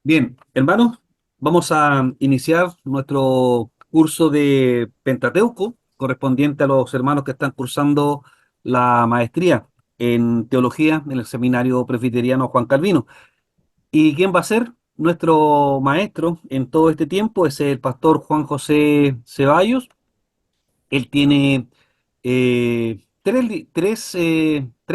Bien, hermanos, vamos a iniciar nuestro curso de Pentateuco correspondiente a los hermanos que están cursando la maestría en teología en el Seminario Presbiteriano Juan Calvino. ¿Y quién va a ser? Nuestro maestro en todo este tiempo es el pastor Juan José Ceballos. Él tiene tres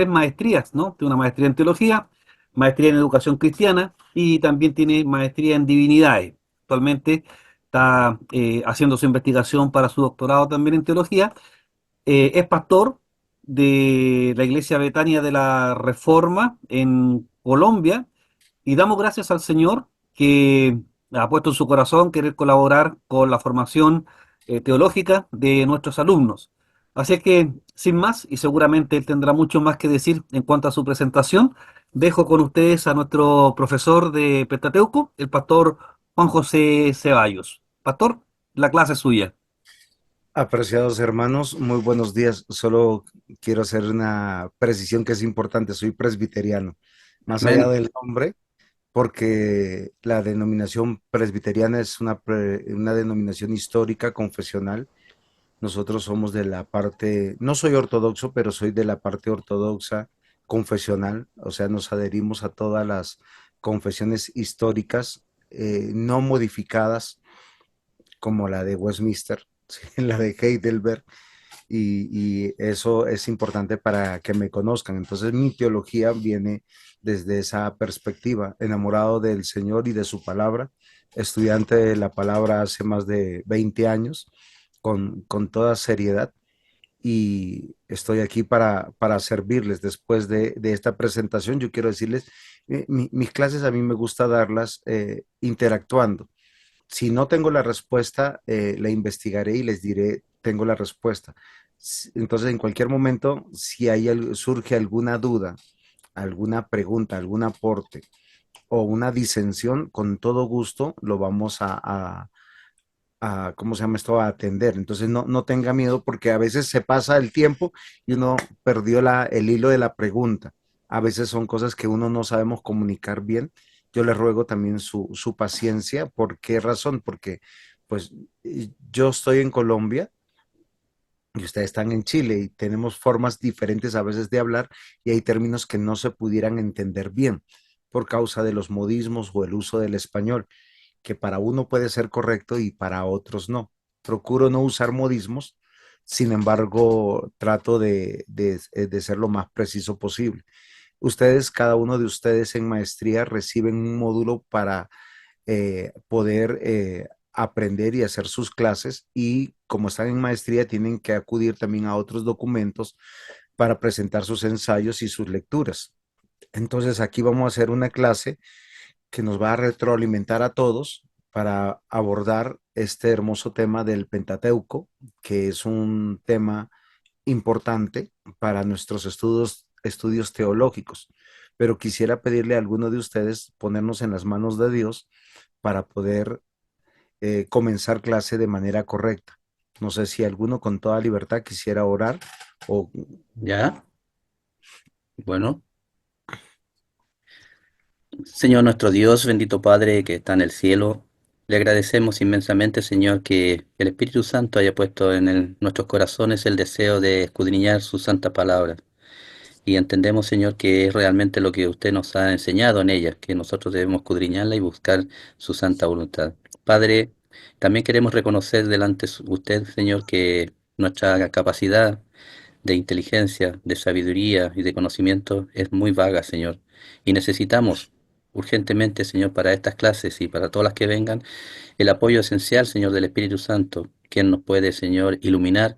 maestrías, ¿no? Tiene una maestría en teología, maestría en educación cristiana y también tiene maestría en divinidades. Actualmente está haciendo su investigación para su doctorado también en teología. Es pastor de la Iglesia Betania de la Reforma en Colombia y damos gracias al Señor que ha puesto en su corazón querer colaborar con la formación teológica de nuestros alumnos. Así que, sin más, y seguramente él tendrá mucho más que decir en cuanto a su presentación, dejo con ustedes a nuestro profesor de Pentateuco, el pastor Juan José Ceballos. Pastor, la clase es suya. Apreciados hermanos, muy buenos días. Solo quiero hacer una precisión que es importante. Soy presbiteriano, más allá Amén. del nombre, porque la denominación presbiteriana es una denominación histórica, confesional. Nosotros somos de la parte, no soy ortodoxo, pero soy de la parte ortodoxa confesional, o sea, nos adherimos a todas las confesiones históricas, no modificadas como la de Westminster, ¿sí? La de Heidelberg, y eso es importante para que me conozcan. Entonces mi teología viene desde esa perspectiva, enamorado del Señor y de su palabra, estudiante de la palabra hace más de 20 años, con toda seriedad, y estoy aquí para servirles. Después de esta presentación, yo quiero decirles, mis clases a mí me gusta darlas interactuando. Si no tengo la respuesta, la investigaré y les diré, tengo la respuesta. Entonces, en cualquier momento, si surge alguna duda, alguna pregunta, algún aporte o una disensión, con todo gusto lo vamos ¿cómo se llama esto? A atender. Entonces, no tenga miedo porque a veces se pasa el tiempo y uno perdió el hilo de la pregunta. A veces son cosas que uno no sabemos comunicar bien. Yo le ruego también su paciencia. ¿Por qué razón? Porque pues yo estoy en Colombia y ustedes están en Chile y tenemos formas diferentes a veces de hablar y hay términos que no se pudieran entender bien por causa de los modismos o el uso del español, que para uno puede ser correcto y para otros no. Procuro no usar modismos, sin embargo, trato de ser lo más preciso posible. Ustedes, cada uno de ustedes en maestría reciben un módulo para poder aprender y hacer sus clases, y como están en maestría tienen que acudir también a otros documentos para presentar sus ensayos y sus lecturas. Entonces aquí vamos a hacer una clase que nos va a retroalimentar a todos para abordar este hermoso tema del Pentateuco, que es un tema importante para nuestros estudios teológicos. Pero quisiera pedirle a alguno de ustedes ponernos en las manos de Dios para poder comenzar clase de manera correcta. No sé si alguno con toda libertad quisiera orar o... ¿Ya? Bueno, Señor nuestro Dios, bendito Padre que está en el cielo, le agradecemos inmensamente, Señor, que el Espíritu Santo haya puesto en nuestros corazones el deseo de escudriñar su santa palabra. Y entendemos, Señor, que es realmente lo que usted nos ha enseñado en ella, que nosotros debemos escudriñarla y buscar su santa voluntad. Padre, también queremos reconocer delante de usted, Señor, que nuestra capacidad de inteligencia, de sabiduría y de conocimiento es muy vaga, Señor. Y necesitamos urgentemente, Señor, para estas clases y para todas las que vengan, el apoyo esencial, Señor, del Espíritu Santo, quien nos puede, Señor, iluminar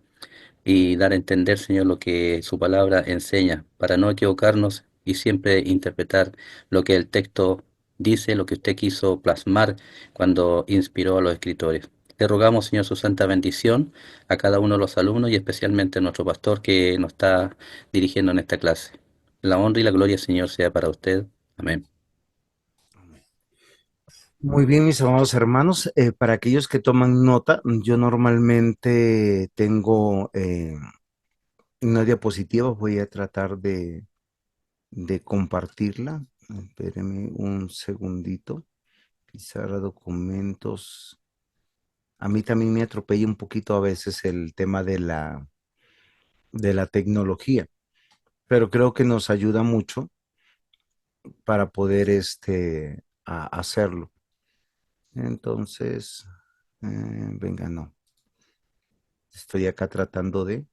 y dar a entender, Señor, lo que su palabra enseña, para no equivocarnos y siempre interpretar lo que el texto dice, lo que usted quiso plasmar cuando inspiró a los escritores. Le rogamos, Señor, su santa bendición a cada uno de los alumnos y especialmente a nuestro pastor que nos está dirigiendo en esta clase. La honra y la gloria, Señor, sea para usted. Amén. Muy bien, mis amados hermanos, para aquellos que toman nota, yo normalmente tengo una diapositiva, voy a tratar de compartirla. Espérenme un segundito. Pizarra, documentos. A mí también me atropella un poquito a veces el tema de la tecnología, pero creo que nos ayuda mucho para poder hacerlo. Entonces, venga, no. Estoy acá tratando de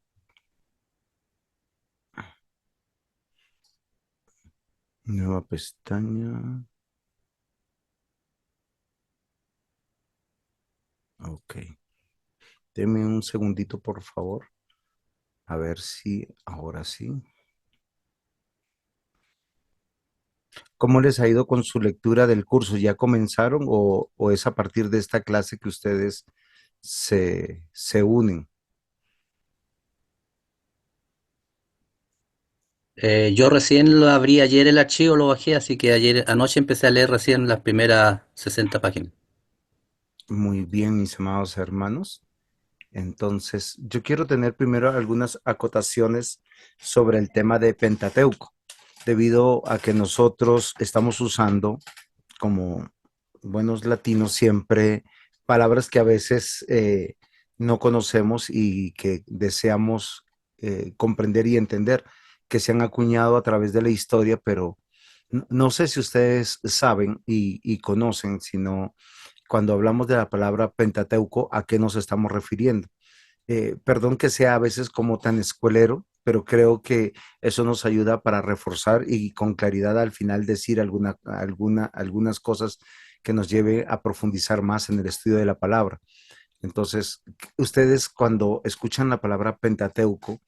nueva pestaña. Ok. Deme un segundito, por favor. A ver si ahora sí. ¿Cómo les ha ido con su lectura del curso? ¿Ya comenzaron o es a partir de esta clase que ustedes se unen? Yo recién lo abrí ayer el archivo, lo bajé, así que ayer anoche empecé a leer recién las primeras 60 páginas. Muy bien, mis amados hermanos. Entonces, yo quiero tener primero algunas acotaciones sobre el tema de Pentateuco, debido a que nosotros estamos usando como buenos latinos siempre palabras que a veces no conocemos y que deseamos comprender y entender, que se han acuñado a través de la historia, pero no sé si ustedes saben y conocen, sino cuando hablamos de la palabra Pentateuco, ¿a qué nos estamos refiriendo? Perdón que sea a veces como tan escuelero, pero creo que eso nos ayuda para reforzar y con claridad al final decir algunas cosas que nos lleve a profundizar más en el estudio de la palabra. Entonces, ustedes cuando escuchan la palabra Pentateuco,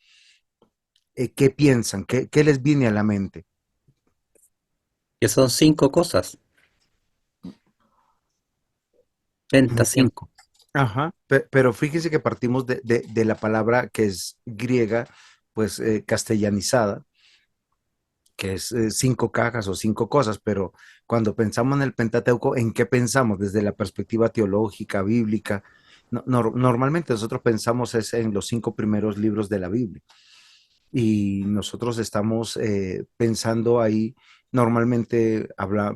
¿qué piensan? ¿Qué les viene a la mente? Que son 5 cosas, penta Muy bien. 5. Ajá, pero fíjense que partimos de la palabra que es griega, pues castellanizada, que es 5 cajas o 5 cosas, pero cuando pensamos en el Pentateuco, ¿en qué pensamos? Desde la perspectiva teológica, bíblica. Normalmente nosotros pensamos es en los 5 primeros libros de la Biblia y nosotros estamos pensando ahí, normalmente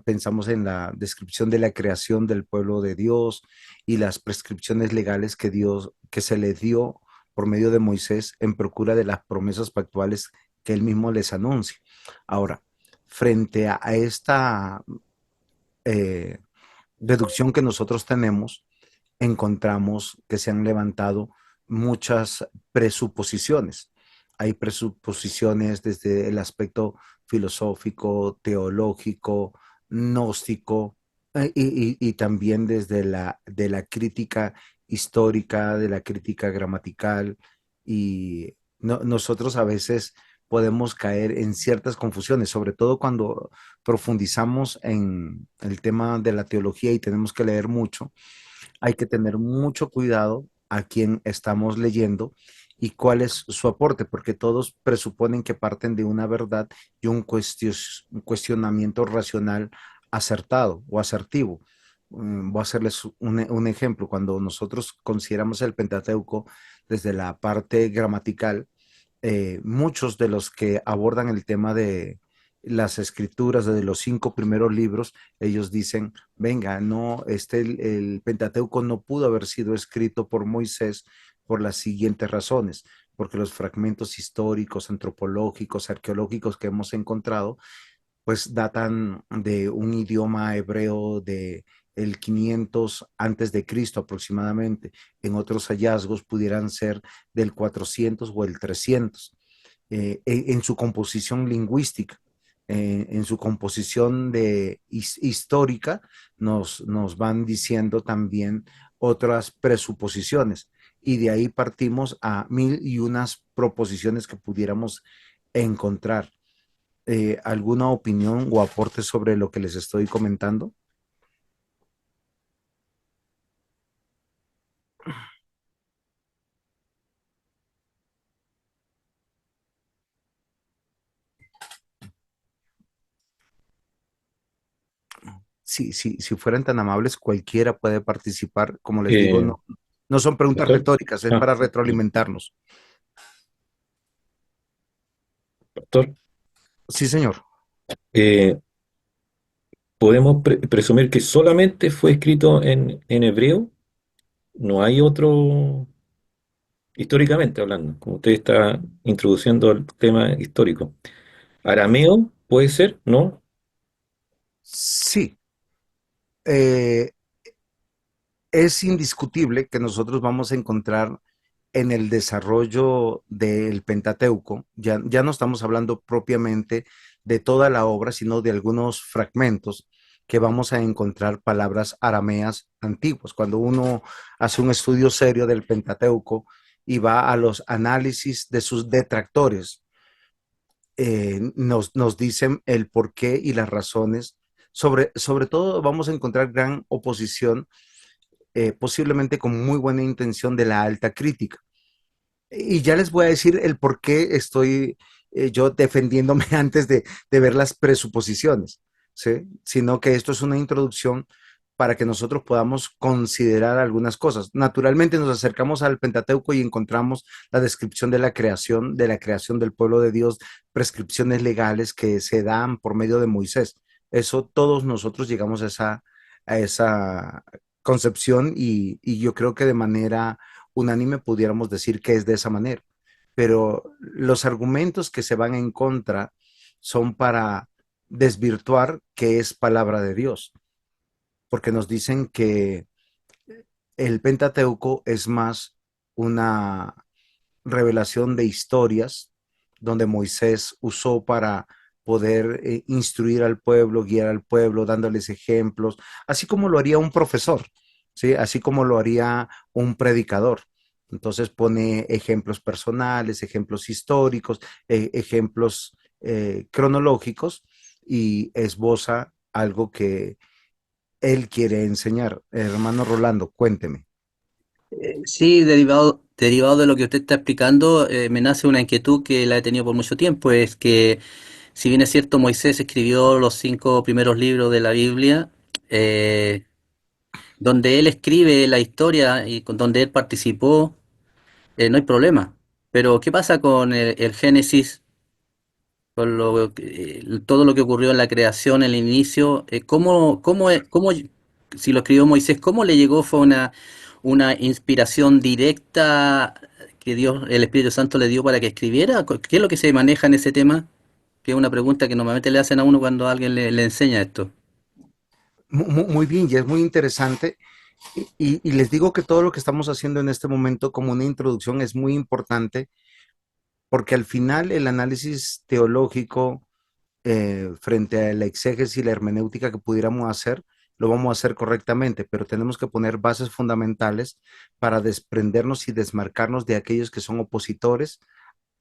pensamos en la descripción de la creación del pueblo de Dios y las prescripciones legales que se le dio por medio de Moisés en procura de las promesas pactuales que él mismo les anuncia. Ahora, frente a esta eh, deducción que nosotros tenemos, encontramos que se han levantado muchas presuposiciones. Hay presuposiciones desde el aspecto filosófico, teológico, gnóstico, y también desde de la crítica histórica, de la crítica gramatical, y nosotros a veces podemos caer en ciertas confusiones, sobre todo cuando profundizamos en el tema de la teología y tenemos que leer mucho. Hay que tener mucho cuidado a quién estamos leyendo y cuál es su aporte, porque todos presuponen que parten de una verdad y un cuestionamiento racional acertado o asertivo. Voy a hacerles un ejemplo. Cuando nosotros consideramos el Pentateuco desde la parte gramatical, muchos de los que abordan el tema de las escrituras, de los 5 primeros libros, ellos dicen, venga, no, el Pentateuco no pudo haber sido escrito por Moisés por las siguientes razones, porque los fragmentos históricos, antropológicos, arqueológicos que hemos encontrado, pues datan de un idioma hebreo de el 500 antes de Cristo aproximadamente. En otros hallazgos pudieran ser del 400 o el 300. En su composición lingüística, en su composición histórica, nos van diciendo también otras presuposiciones. Y de ahí partimos a mil y unas proposiciones que pudiéramos encontrar. ¿Alguna opinión o aporte sobre lo que les estoy comentando? Si fueran tan amables, cualquiera puede participar. Como les digo, Eh, no son preguntas Pastor, retóricas, es ah, para retroalimentarnos. pastor, Sí, señor. eh, podemos presumir que solamente fue escrito en hebreo, no hay otro, históricamente hablando, como usted está introduciendo el tema histórico. Arameo puede ser, ¿no? Sí, eh, es indiscutible que nosotros vamos a encontrar en el desarrollo del Pentateuco, ya no estamos hablando propiamente de toda la obra, sino de algunos fragmentos que vamos a encontrar palabras arameas antiguas. Cuando uno hace un estudio serio del Pentateuco y va a los análisis de sus detractores, nos dicen el porqué y las razones. Sobre todo vamos a encontrar gran oposición, posiblemente con muy buena intención de la alta crítica. Y ya les voy a decir el por qué estoy yo defendiéndome antes de ver las presuposiciones, ¿sí? Sino que esto es una introducción para que nosotros podamos considerar algunas cosas. Naturalmente nos acercamos al Pentateuco y encontramos la descripción de la creación del pueblo de Dios, prescripciones legales que se dan por medio de Moisés. Eso todos nosotros llegamos a esa concepción y yo creo que de manera unánime pudiéramos decir que es de esa manera. Pero los argumentos que se van en contra son para desvirtuar que es palabra de Dios, porque nos dicen que el Pentateuco es más una revelación de historias donde Moisés usó para poder instruir al pueblo, guiar al pueblo, dándoles ejemplos, así como lo haría un profesor, ¿sí? Así como lo haría un predicador. Entonces pone ejemplos personales, ejemplos históricos, ejemplos cronológicos y esboza algo que él quiere enseñar. Hermano Rolando, cuénteme. Sí, derivado de lo que usted está explicando, me nace una inquietud que la he tenido por mucho tiempo, es que si bien es cierto, Moisés escribió los 5 primeros libros de la Biblia, eh, donde él escribe la historia y donde él participó, no hay problema. Pero ¿qué pasa con el Génesis, con todo lo que ocurrió en la creación, el inicio? Si lo escribió Moisés, cómo le llegó? ¿Fue una inspiración directa que Dios, el Espíritu Santo le dio para que escribiera? ¿Qué es lo que se maneja en ese tema? Que es una pregunta que normalmente le hacen a uno cuando alguien le enseña esto. Muy bien, y es muy interesante. Y les digo que todo lo que estamos haciendo en este momento como una introducción es muy importante porque al final el análisis teológico frente a la exégesis y la hermenéutica que pudiéramos hacer, lo vamos a hacer correctamente, pero tenemos que poner bases fundamentales para desprendernos y desmarcarnos de aquellos que son opositores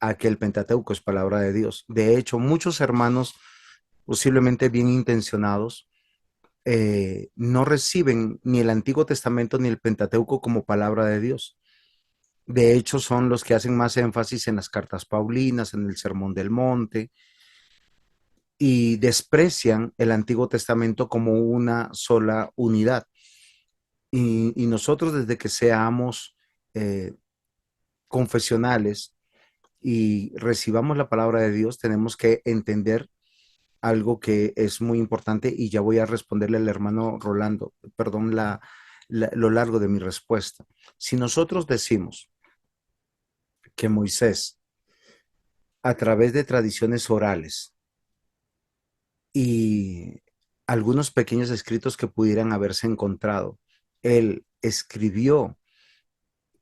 a que el Pentateuco es palabra de Dios. De hecho, muchos hermanos, posiblemente bien intencionados, no reciben ni el Antiguo Testamento ni el Pentateuco como palabra de Dios. De hecho, son los que hacen más énfasis en las cartas paulinas, en el Sermón del Monte, y desprecian el Antiguo Testamento como una sola unidad. Y nosotros desde que seamos eh, confesionales y recibamos la palabra de Dios, tenemos que entender algo que es muy importante y ya voy a responderle al hermano Rolando, perdón, lo largo de mi respuesta. Si nosotros decimos que Moisés, a través de tradiciones orales y algunos pequeños escritos que pudieran haberse encontrado, él escribió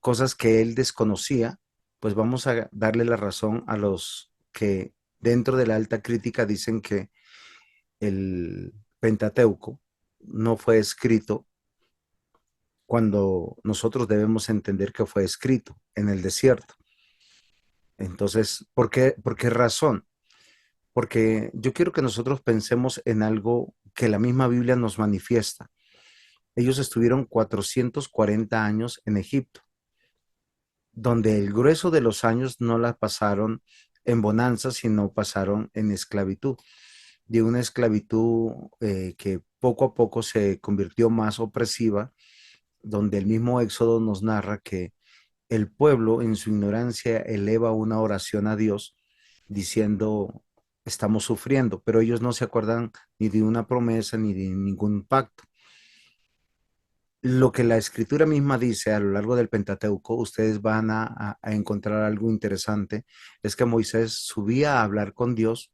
cosas que él desconocía, pues vamos a darle la razón a los que dentro de la alta crítica dicen que el Pentateuco no fue escrito cuando nosotros debemos entender que fue escrito en el desierto. Entonces, por qué razón? Porque yo quiero que nosotros pensemos en algo que la misma Biblia nos manifiesta. Ellos estuvieron 440 años en Egipto, donde el grueso de los años no la pasaron en bonanza, sino pasaron en esclavitud, de una esclavitud que poco a poco se convirtió más opresiva, donde el mismo Éxodo nos narra que el pueblo en su ignorancia eleva una oración a Dios diciendo, estamos sufriendo, pero ellos no se acuerdan ni de una promesa ni de ningún pacto. Lo que la escritura misma dice a lo largo del Pentateuco, ustedes van a encontrar algo interesante, es que Moisés subía a hablar con Dios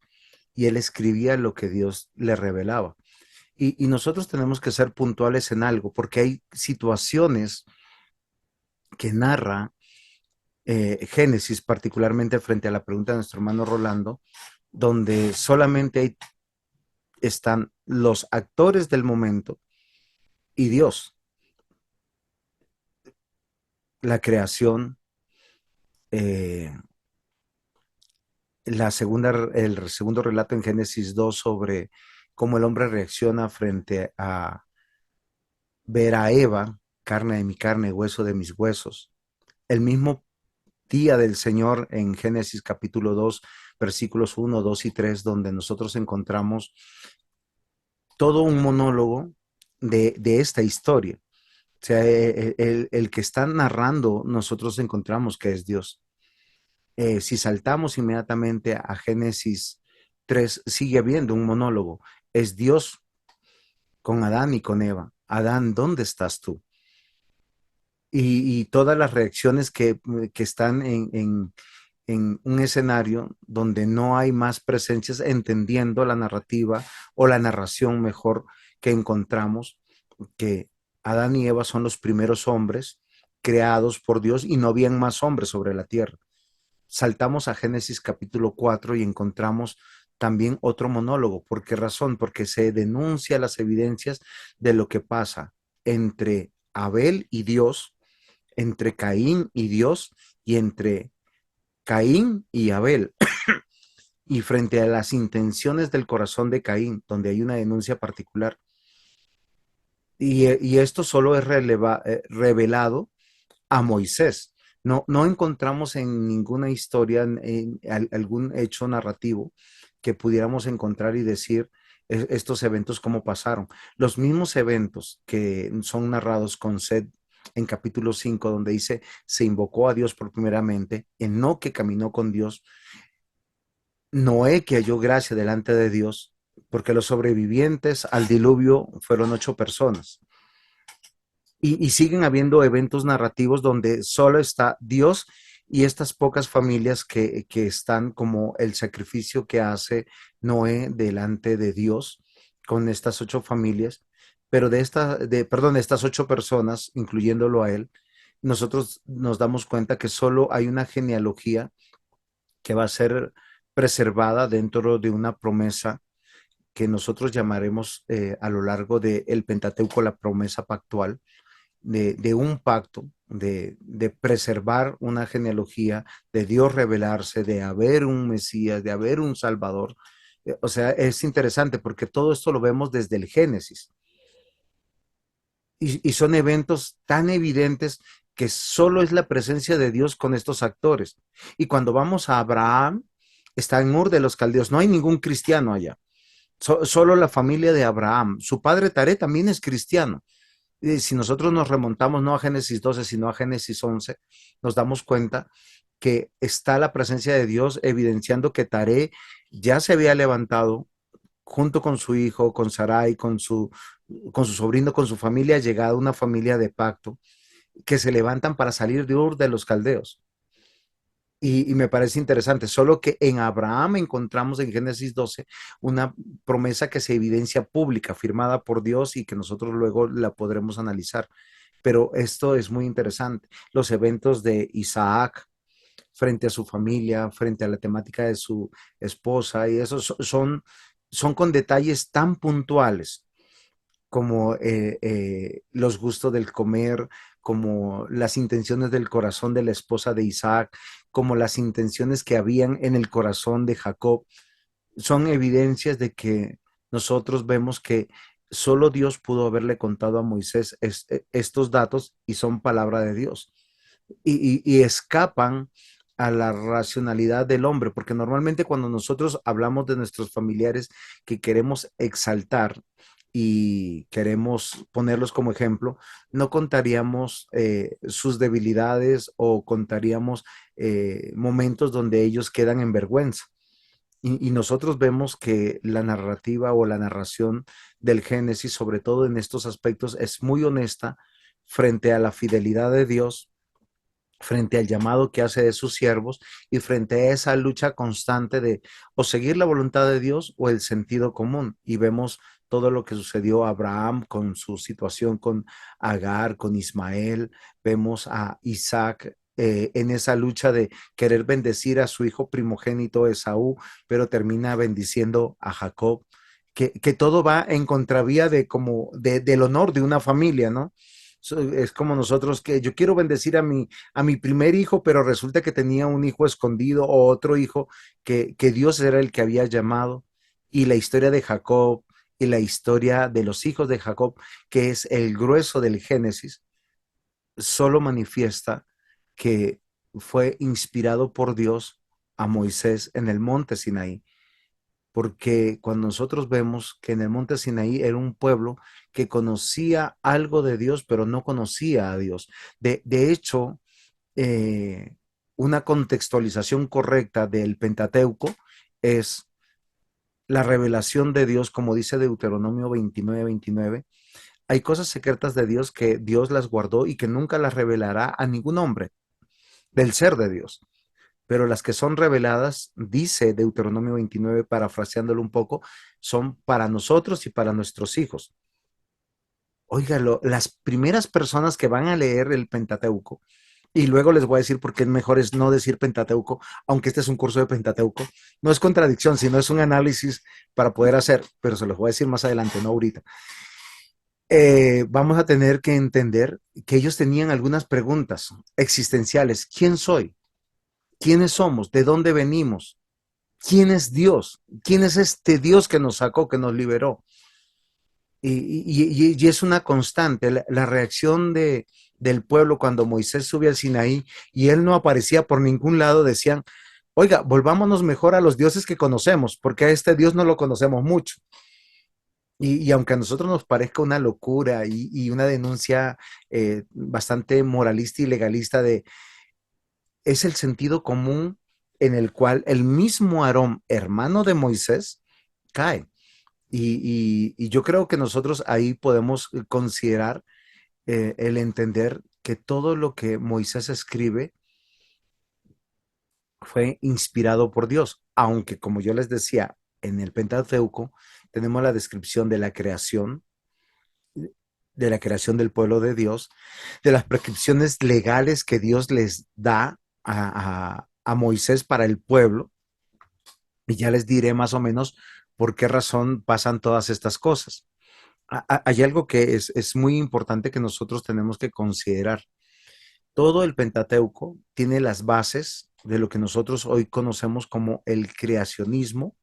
y él escribía lo que Dios le revelaba. Y nosotros tenemos que ser puntuales en algo, porque hay situaciones que narra Génesis, particularmente frente a la pregunta de nuestro hermano Rolando, donde solamente están los actores del momento y Dios, la creación, eh, el segundo relato en Génesis 2 sobre cómo el hombre reacciona frente a ver a Eva, carne de mi carne, hueso de mis huesos. El mismo día del Señor en Génesis capítulo 2, versículos 1, 2 y 3, donde nosotros encontramos todo un monólogo de esta historia. O sea, el que está narrando, nosotros encontramos que es Dios. Si saltamos inmediatamente a Génesis 3, sigue habiendo un monólogo. Es Dios con Adán y con Eva. Adán, ¿dónde estás tú? Y todas las reacciones que están en un escenario donde no hay más presencias, entendiendo la narrativa o la narración mejor que encontramos, que Adán y Eva son los primeros hombres creados por Dios y no habían más hombres sobre la tierra. Saltamos a Génesis capítulo 4 y encontramos también otro monólogo. ¿Por qué razón? Porque se denuncia las evidencias de lo que pasa entre Abel y Dios, entre Caín y Dios y entre Caín y Abel. Y frente a las intenciones del corazón de Caín, donde hay una denuncia particular. Y esto solo es revelado a Moisés. No encontramos en ninguna historia, algún hecho narrativo que pudiéramos encontrar y decir estos eventos cómo pasaron. Los mismos eventos que son narrados con Seth en capítulo 5, donde dice, se invocó a Dios por primeramente, Enoc que caminó con Dios, Noé que halló gracia delante de Dios, porque los sobrevivientes al diluvio fueron 8 personas. Y siguen habiendo eventos narrativos donde solo está Dios y estas pocas familias que están como el sacrificio que hace Noé delante de Dios con estas 8 familias, pero estas 8 personas, incluyéndolo a él, nosotros nos damos cuenta que solo hay una genealogía que va a ser preservada dentro de una promesa que nosotros llamaremos a lo largo del Pentateuco la promesa pactual, de un pacto, de preservar una genealogía, de Dios revelarse, de haber un Mesías, de haber un Salvador. O sea, es interesante porque todo esto lo vemos desde el Génesis. Y son eventos tan evidentes que solo es la presencia de Dios con estos actores. Y cuando vamos a Abraham, está en Ur de los Caldeos, no hay ningún cristiano allá, solo la familia de Abraham. Su padre Taré también es cristiano. Y si nosotros nos remontamos no a Génesis 12, sino a Génesis 11, nos damos cuenta que está la presencia de Dios evidenciando que Taré ya se había levantado junto con su hijo, con Sarai, con su sobrino, con su familia, llegada una familia de pacto, que se levantan para salir de Ur de los Caldeos. Y me parece interesante, solo que en Abraham encontramos en Génesis 12 una promesa que se evidencia pública, firmada por Dios y que nosotros luego la podremos analizar. Pero esto es muy interesante. Los eventos de Isaac frente a su familia, frente a la temática de su esposa, y eso son con detalles tan puntuales como los gustos del comer, como las intenciones del corazón de la esposa de Isaac, como las intenciones que habían en el corazón de Jacob. Son evidencias de que nosotros vemos que solo Dios pudo haberle contado a Moisés estos datos y son palabra de Dios. Y escapan a la racionalidad del hombre, porque normalmente cuando nosotros hablamos de nuestros familiares que queremos exaltar y queremos ponerlos como ejemplo, no contaríamos sus debilidades o contaríamos momentos donde ellos quedan en vergüenza. Y nosotros vemos que la narrativa o la narración del Génesis, sobre todo en estos aspectos, es muy honesta frente a la fidelidad de Dios, frente al llamado que hace de sus siervos y frente a esa lucha constante de o seguir la voluntad de Dios o el sentido común. Y vemos todo lo que sucedió a Abraham con su situación con Agar, con Ismael, vemos a Isaac en esa lucha de querer bendecir a su hijo primogénito Esaú, pero termina bendiciendo a Jacob, que todo va en contravía de como del honor de una familia, ¿no? Es como nosotros que yo quiero bendecir a mi primer hijo, pero resulta que tenía un hijo escondido o otro hijo que Dios era el que había llamado. Y la historia de Jacob y la historia de los hijos de Jacob, que es el grueso del Génesis, solo manifiesta que fue inspirado por Dios a Moisés en el monte Sinaí, porque cuando nosotros vemos que en el monte Sinaí era un pueblo que conocía algo de Dios, pero no conocía a Dios. De hecho, eh, una contextualización correcta del Pentateuco es la revelación de Dios, como dice Deuteronomio 29:29. Hay cosas secretas de Dios que Dios las guardó y que nunca las revelará a ningún hombre del ser de Dios. Pero las que son reveladas, dice Deuteronomio 29, parafraseándolo un poco, son para nosotros y para nuestros hijos. Óigalo, las primeras personas que van a leer el Pentateuco, y luego les voy a decir por qué mejor es no decir Pentateuco, aunque este es un curso de Pentateuco, no es contradicción, sino es un análisis para poder hacer, pero se los voy a decir más adelante, no ahorita. Vamos a tener que entender que ellos tenían algunas preguntas existenciales. ¿Quién soy? ¿Quiénes somos? ¿De dónde venimos? ¿Quién es Dios? ¿Quién es este Dios que nos sacó, que nos liberó? Y es una constante, la reacción del pueblo cuando Moisés sube al Sinaí y él no aparecía por ningún lado, decían, oiga, volvámonos mejor a los dioses que conocemos, porque a este Dios no lo conocemos mucho. Y aunque a nosotros nos parezca una locura y una denuncia bastante moralista y legalista es el sentido común en el cual el mismo Aarón, hermano de Moisés, cae. Y yo creo que nosotros ahí podemos considerar el entender que todo lo que Moisés escribe fue inspirado por Dios, aunque como yo les decía, en el Pentateuco tenemos la descripción de la creación del pueblo de Dios, de las prescripciones legales que Dios les da a Moisés para el pueblo, y ya les diré más o menos por qué razón pasan todas estas cosas. Hay algo que es muy importante que nosotros tenemos que considerar. Todo el Pentateuco tiene las bases de lo que nosotros hoy conocemos como el creacionismo,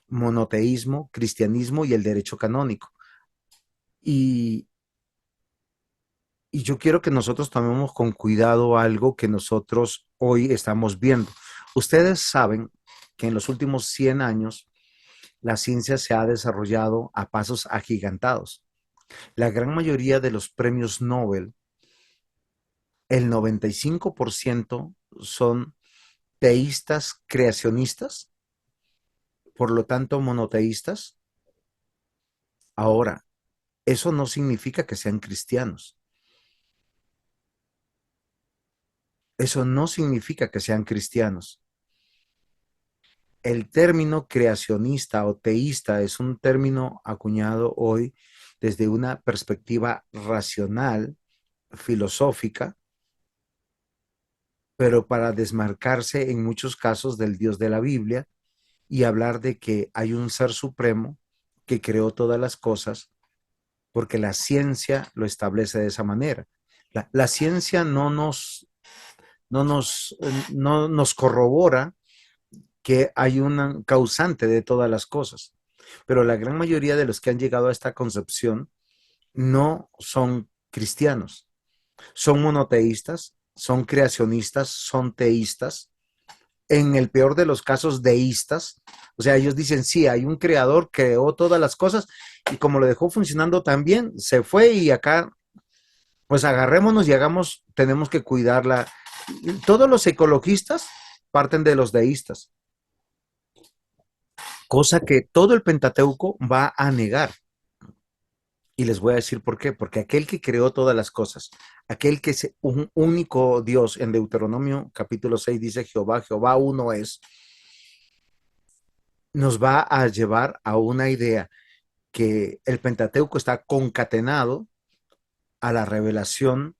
monoteísmo, cristianismo y el derecho canónico. Y, y yo quiero que nosotros tomemos con cuidado algo que nosotros hoy estamos viendo. Ustedes saben que en los últimos 100 años la ciencia se ha desarrollado a pasos agigantados. La gran mayoría de los premios Nobel, el 95% son teístas creacionistas, por lo tanto monoteístas. Ahora, eso no significa que sean cristianos. Eso no significa que sean cristianos. El término creacionista o teísta es un término acuñado hoy desde una perspectiva racional, filosófica, pero para desmarcarse en muchos casos del Dios de la Biblia y hablar de que hay un ser supremo que creó todas las cosas, porque la ciencia lo establece de esa manera. La ciencia no nos corrobora que hay un causante de todas las cosas, pero la gran mayoría de los que han llegado a esta concepción no son cristianos, son monoteístas, son creacionistas, son teístas, en el peor de los casos deístas. O sea, ellos dicen, sí, hay un creador, creó todas las cosas y como lo dejó funcionando tan bien, se fue y acá, pues agarrémonos y hagamos, tenemos que cuidarla. Todos los ecologistas parten de los deístas. cosa que todo el Pentateuco va a negar. Y les voy a decir por qué. Porque aquel que creó todas las cosas, aquel que es un único Dios, en Deuteronomio capítulo 6 dice Jehová, Jehová uno es, nos va a llevar a una idea que el Pentateuco está concatenado a la revelación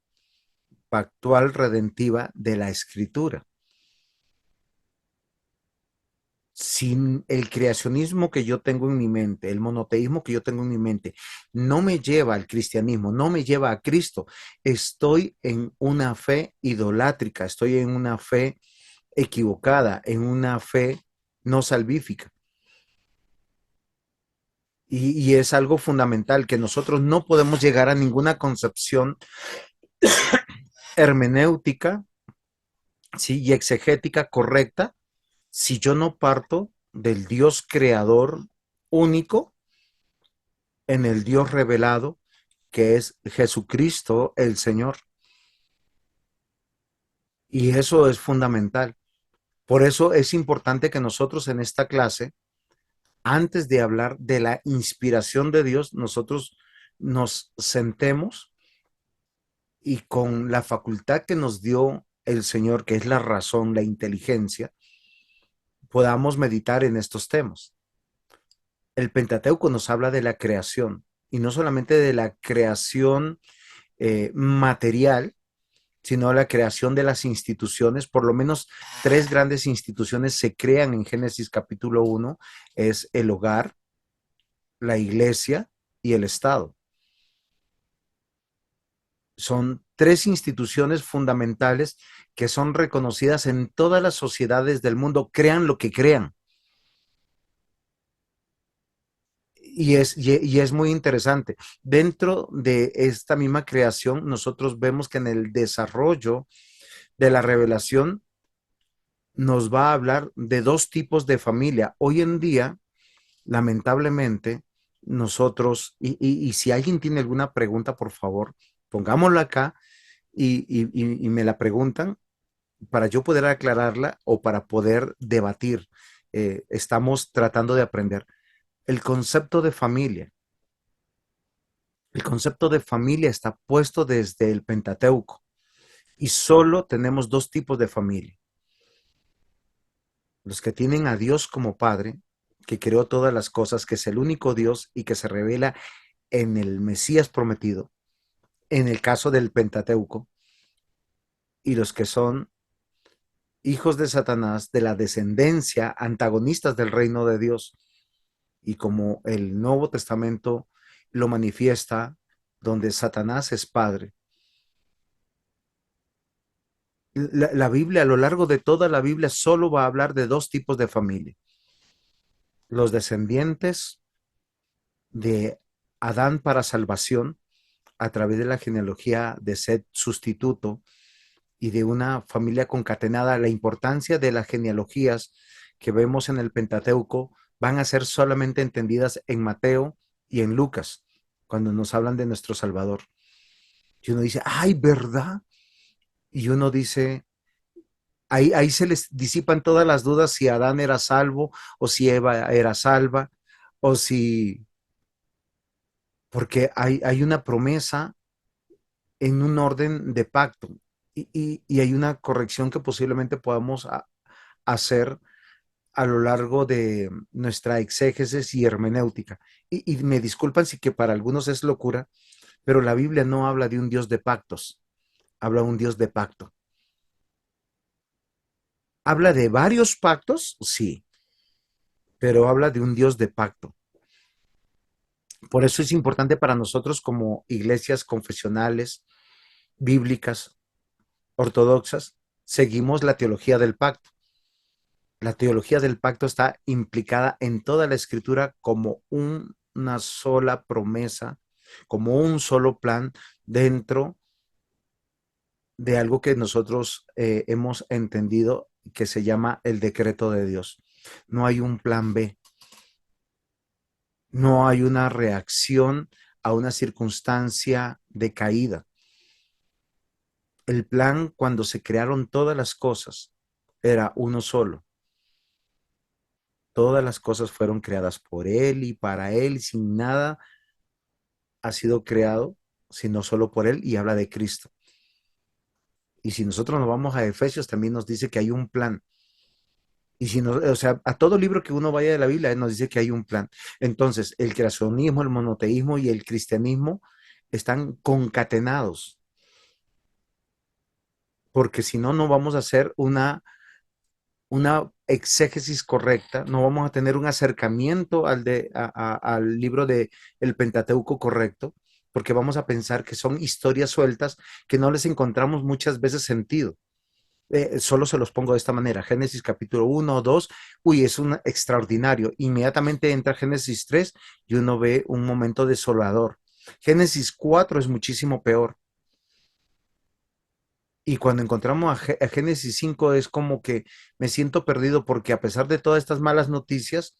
pactual redentiva de la Escritura. Sin el creacionismo que yo tengo en mi mente, el monoteísmo que yo tengo en mi mente, no me lleva al cristianismo, no me lleva a Cristo. Estoy en una fe idolátrica, estoy en una fe equivocada, en una fe no salvífica. Y es algo fundamental que nosotros no podemos llegar a ninguna concepción hermenéutica, ¿sí? Y exegética correcta si yo no parto del Dios creador único en el Dios revelado que es Jesucristo el Señor. Y eso es fundamental. Por eso es importante que nosotros en esta clase, antes de hablar de la inspiración de Dios, nosotros nos sentemos y con la facultad que nos dio el Señor, que es la razón, la inteligencia, podamos meditar en estos temas. El Pentateuco nos habla de la creación y no solamente de la creación material, sino la creación de las instituciones. Por lo menos tres grandes instituciones se crean en Génesis capítulo 1, es el hogar, la iglesia y el Estado. Son tres instituciones fundamentales que son reconocidas en todas las sociedades del mundo, crean lo que crean. Y es muy interesante. Dentro de esta misma creación, nosotros vemos que en el desarrollo de la revelación nos va a hablar de dos tipos de familia. Hoy en día, lamentablemente, nosotros, y si alguien tiene alguna pregunta, por favor, pongámosla acá y me la preguntan para yo poder aclararla o para poder debatir. Estamos tratando de aprender. El concepto de familia. El concepto de familia está puesto desde el Pentateuco y solo tenemos dos tipos de familia. Los que tienen a Dios como Padre, que creó todas las cosas, que es el único Dios y que se revela en el Mesías prometido, en el caso del Pentateuco, y los que son hijos de Satanás, de la descendencia, antagonistas del reino de Dios, y como el Nuevo Testamento lo manifiesta, donde Satanás es padre. La Biblia, a lo largo de toda la Biblia, solo va a hablar de dos tipos de familia. Los descendientes de Adán para salvación a través de la genealogía de Set sustituto y de una familia concatenada. La importancia de las genealogías que vemos en el Pentateuco van a ser solamente entendidas en Mateo y en Lucas, cuando nos hablan de nuestro Salvador. Y uno dice, ay, ¿verdad? Y uno dice, ahí se les disipan todas las dudas si Adán era salvo o si Eva era salva o si, porque hay una promesa en un orden de pacto y hay una corrección que posiblemente podamos hacer a lo largo de nuestra exégesis y hermenéutica. Y me disculpan si que para algunos es locura, pero la Biblia no habla de un Dios de pactos, habla de un Dios de pacto. ¿Habla de varios pactos? Sí, pero habla de un Dios de pacto. Por eso es importante para nosotros como iglesias confesionales, bíblicas, ortodoxas, seguimos la teología del pacto. La teología del pacto está implicada en toda la escritura como una sola promesa, como un solo plan dentro de algo que nosotros hemos entendido que se llama el decreto de Dios. No hay un plan B, no hay una reacción a una circunstancia de caída. El plan cuando se crearon todas las cosas era uno solo. todas las cosas fueron creadas por Él y para Él, y sin nada ha sido creado, sino solo por Él, y habla de Cristo. Y si nosotros nos vamos a Efesios, también nos dice que hay un plan. Y si no, o sea, a todo libro que uno vaya de la Biblia, nos dice que hay un plan. Entonces, el creacionismo, el monoteísmo y el cristianismo están concatenados, porque si no, no vamos a hacer una exégesis correcta, no vamos a tener un acercamiento al libro de el Pentateuco correcto, porque vamos a pensar que son historias sueltas que no les encontramos muchas veces sentido. Solo se los pongo de esta manera: Génesis capítulo 1 o 2, uy, es un extraordinario. Inmediatamente entra Génesis 3 y uno ve un momento desolador. Génesis 4 es muchísimo peor. Y cuando encontramos a Génesis 5 es como que me siento perdido, porque a pesar de todas estas malas noticias,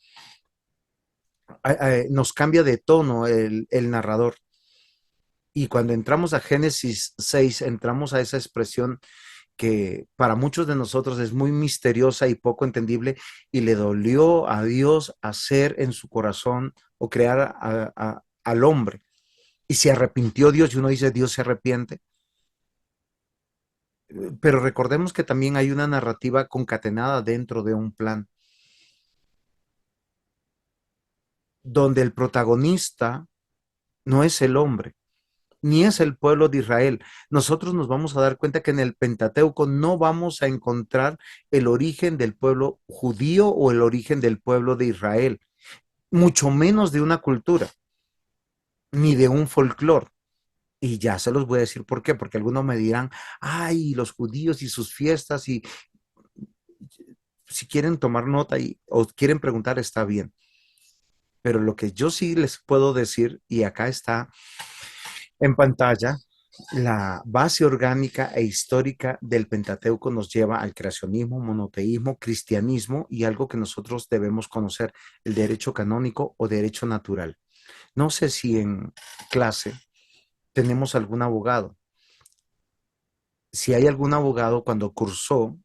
nos cambia de tono el narrador. Y cuando entramos a Génesis 6, entramos a esa expresión que para muchos de nosotros es muy misteriosa y poco entendible, y le dolió a Dios hacer en su corazón o crear al hombre. Y se arrepintió Dios, y uno dice, Dios se arrepiente. Pero recordemos que también hay una narrativa concatenada dentro de un plan, donde el protagonista no es el hombre, ni es el pueblo de Israel. Nosotros nos vamos a dar cuenta que en el Pentateuco no vamos a encontrar el origen del pueblo judío o el origen del pueblo de Israel, mucho menos de una cultura, ni de un folclore. Y ya se los voy a decir por qué, porque algunos me dirán, ay, los judíos y sus fiestas, y si quieren tomar nota o quieren preguntar, está bien. Pero lo que yo sí les puedo decir, y acá está en pantalla, la base orgánica e histórica del Pentateuco nos lleva al creacionismo, monoteísmo, cristianismo y algo que nosotros debemos conocer: el derecho canónico o derecho natural. No sé si en clase tenemos algún abogado. Si hay algún abogado, cuando cursó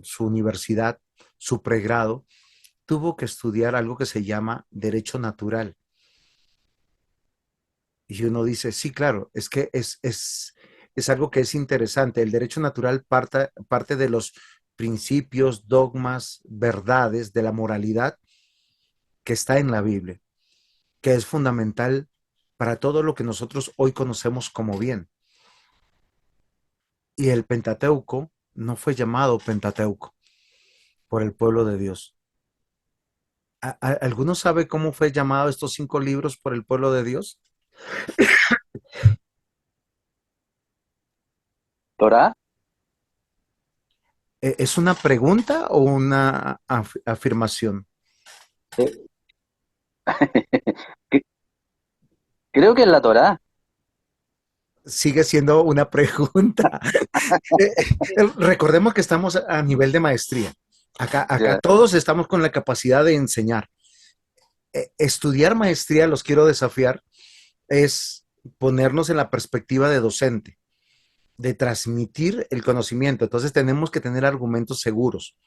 su universidad, su pregrado, tuvo que estudiar algo que se llama derecho natural. Y uno dice, sí, claro, es que es algo que es interesante. El derecho natural parte de los principios, dogmas, verdades de la moralidad que está en la Biblia, que es fundamental para todo lo que nosotros hoy conocemos como bien. Y el Pentateuco no fue llamado Pentateuco por el pueblo de Dios. ¿Alguno sabe cómo fue llamado estos 5 libros por el pueblo de Dios? ¿Torá? ¿Es una pregunta o una afirmación? Eh, que- Creo que es la Torá. Sigue siendo una pregunta. Recordemos que estamos a nivel de maestría. Acá Ya. todos estamos con la capacidad de enseñar. Estudiar maestría, los quiero desafiar, es ponernos en la perspectiva de docente, de transmitir el conocimiento. Entonces tenemos que tener argumentos seguros.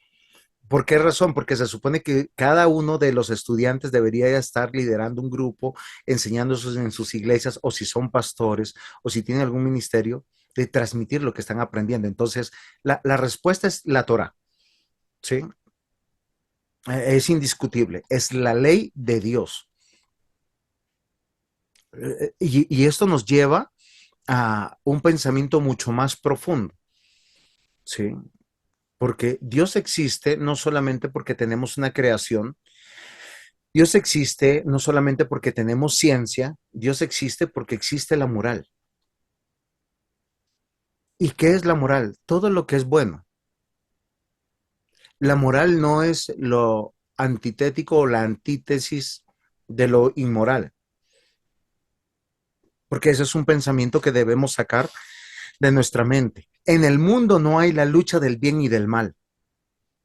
¿Por qué razón? Porque se supone que cada uno de los estudiantes debería estar liderando un grupo, enseñando en sus iglesias, o si son pastores, o si tienen algún ministerio, de transmitir lo que están aprendiendo. Entonces, la respuesta es la Torah, ¿sí? Es indiscutible, es la ley de Dios. Y esto nos lleva a un pensamiento mucho más profundo, ¿sí? Porque Dios existe no solamente porque tenemos una creación. Dios existe no solamente porque tenemos ciencia. Dios existe porque existe la moral. ¿Y qué es la moral? Todo lo que es bueno. La moral no es lo antitético o la antítesis de lo inmoral, porque ese es un pensamiento que debemos sacar de nuestra mente. En el mundo no hay la lucha del bien y del mal,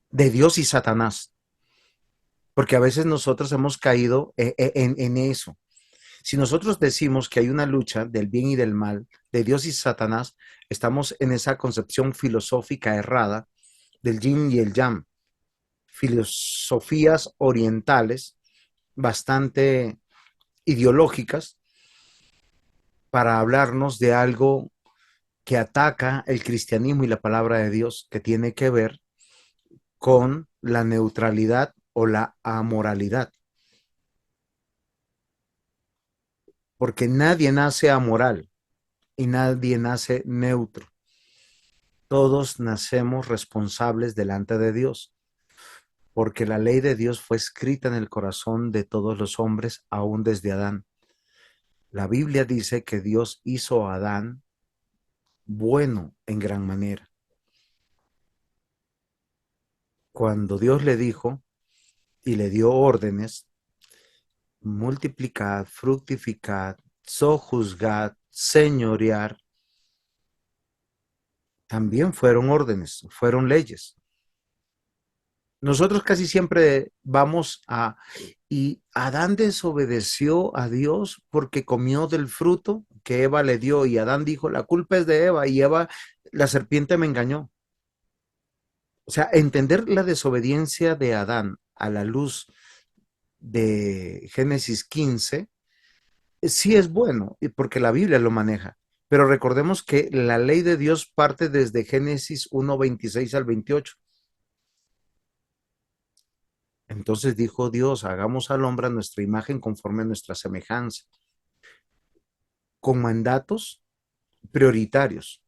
de Dios y Satanás, porque a veces nosotros hemos caído en eso. Si nosotros decimos que hay una lucha del bien y del mal, de Dios y Satanás, estamos en esa concepción filosófica errada del yin y el yang. filosofías orientales bastante ideológicas para hablarnos de algo que ataca el cristianismo y la palabra de Dios, que tiene que ver con la neutralidad o la amoralidad. Porque nadie nace amoral y nadie nace neutro. Todos nacemos responsables delante de Dios, porque la ley de Dios fue escrita en el corazón de todos los hombres, aún desde Adán. La Biblia dice que Dios hizo a Adán bueno en gran manera. Cuando Dios le dijo y le dio órdenes, multiplicad, fructificad, sojuzgad, señorear, también fueron órdenes, fueron leyes. Nosotros casi siempre vamos a, y Adán desobedeció a Dios porque comió del fruto que Eva le dio, y Adán dijo, la culpa es de Eva, y Eva, la serpiente me engañó. O sea, entender la desobediencia de Adán a la luz de Génesis 15, sí es bueno, porque la Biblia lo maneja. Pero recordemos que la ley de Dios parte desde Génesis 1:26 al 28. Entonces dijo Dios, hagamos al hombre a nuestra imagen conforme a nuestra semejanza, con mandatos prioritarios: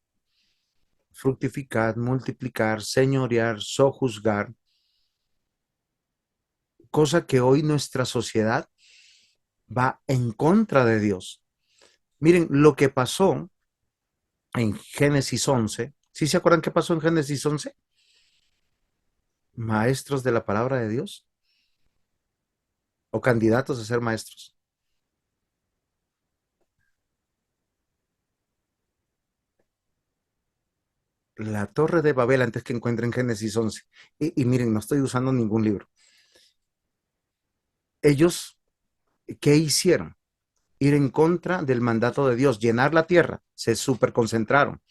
fructificar, multiplicar, señorear, sojuzgar, cosa que hoy nuestra sociedad va en contra de Dios. Miren, lo que pasó en Génesis 11, ¿sí se acuerdan qué pasó en Génesis 11? Maestros de la palabra de Dios o candidatos a ser maestros. La torre de Babel, antes que encuentren Génesis 11. Y miren, no estoy usando ningún libro. Ellos, ¿qué hicieron? Ir en contra del mandato de Dios, llenar la tierra, se superconcentraron.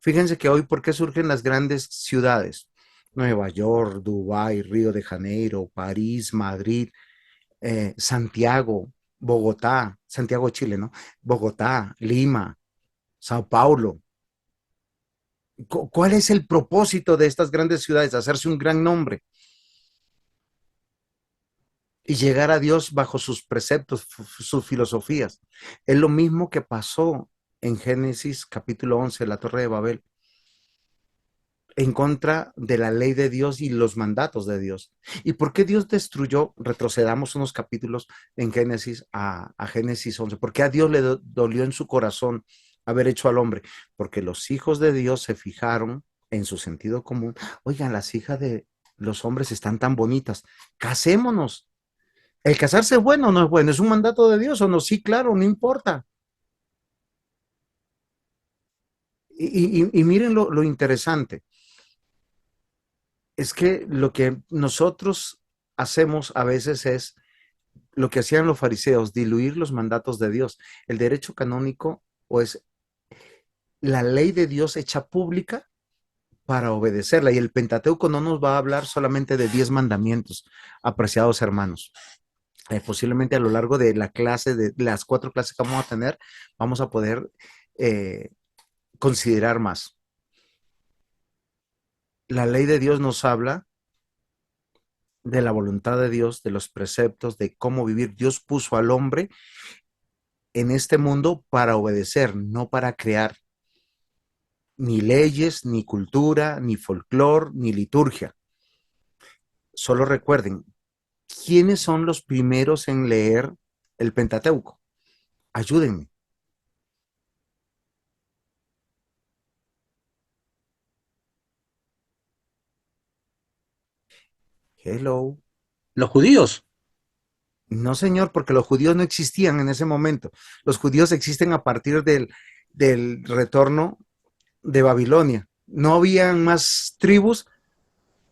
Fíjense que hoy, ¿por qué surgen las grandes ciudades? Nueva York, Dubái, Río de Janeiro, París, Madrid, Santiago, Bogotá, Santiago, Chile, ¿no? Bogotá, Lima, Sao Paulo. ¿Cuál es el propósito de estas grandes ciudades? Hacerse un gran nombre y llegar a Dios bajo sus preceptos, sus filosofías. Es lo mismo que pasó en Génesis capítulo 11, la Torre de Babel, en contra de la ley de Dios y los mandatos de Dios. ¿Y por qué Dios destruyó? Retrocedamos unos capítulos en Génesis a Génesis 11. ¿Por qué a Dios le dolió en su corazón haber hecho al hombre? Porque los hijos de Dios se fijaron en su sentido común. Oigan, las hijas de los hombres están tan bonitas, casémonos. ¿El casarse es bueno o no es bueno? ¿Es un mandato de Dios o no? Sí, claro, no importa. Y miren lo interesante. Es que lo que nosotros hacemos a veces es lo que hacían los fariseos, diluir los mandatos de Dios. El derecho canónico o es la ley de Dios hecha pública para obedecerla. Y el Pentateuco no nos va a hablar solamente de 10 mandamientos, apreciados hermanos. Posiblemente a lo largo de la clase, de las 4 clases que vamos a tener, vamos a poder considerar más. La ley de Dios nos habla de la voluntad de Dios, de los preceptos, de cómo vivir. Dios puso al hombre en este mundo para obedecer, no para crear ni leyes, ni cultura, ni folclore, ni liturgia. Solo recuerden, ¿quiénes son los primeros en leer el Pentateuco? Ayúdenme. Hello. Los judíos. No, señor, porque los judíos no existían en ese momento. Los judíos existen a partir del retorno de Babilonia. No habían más tribus.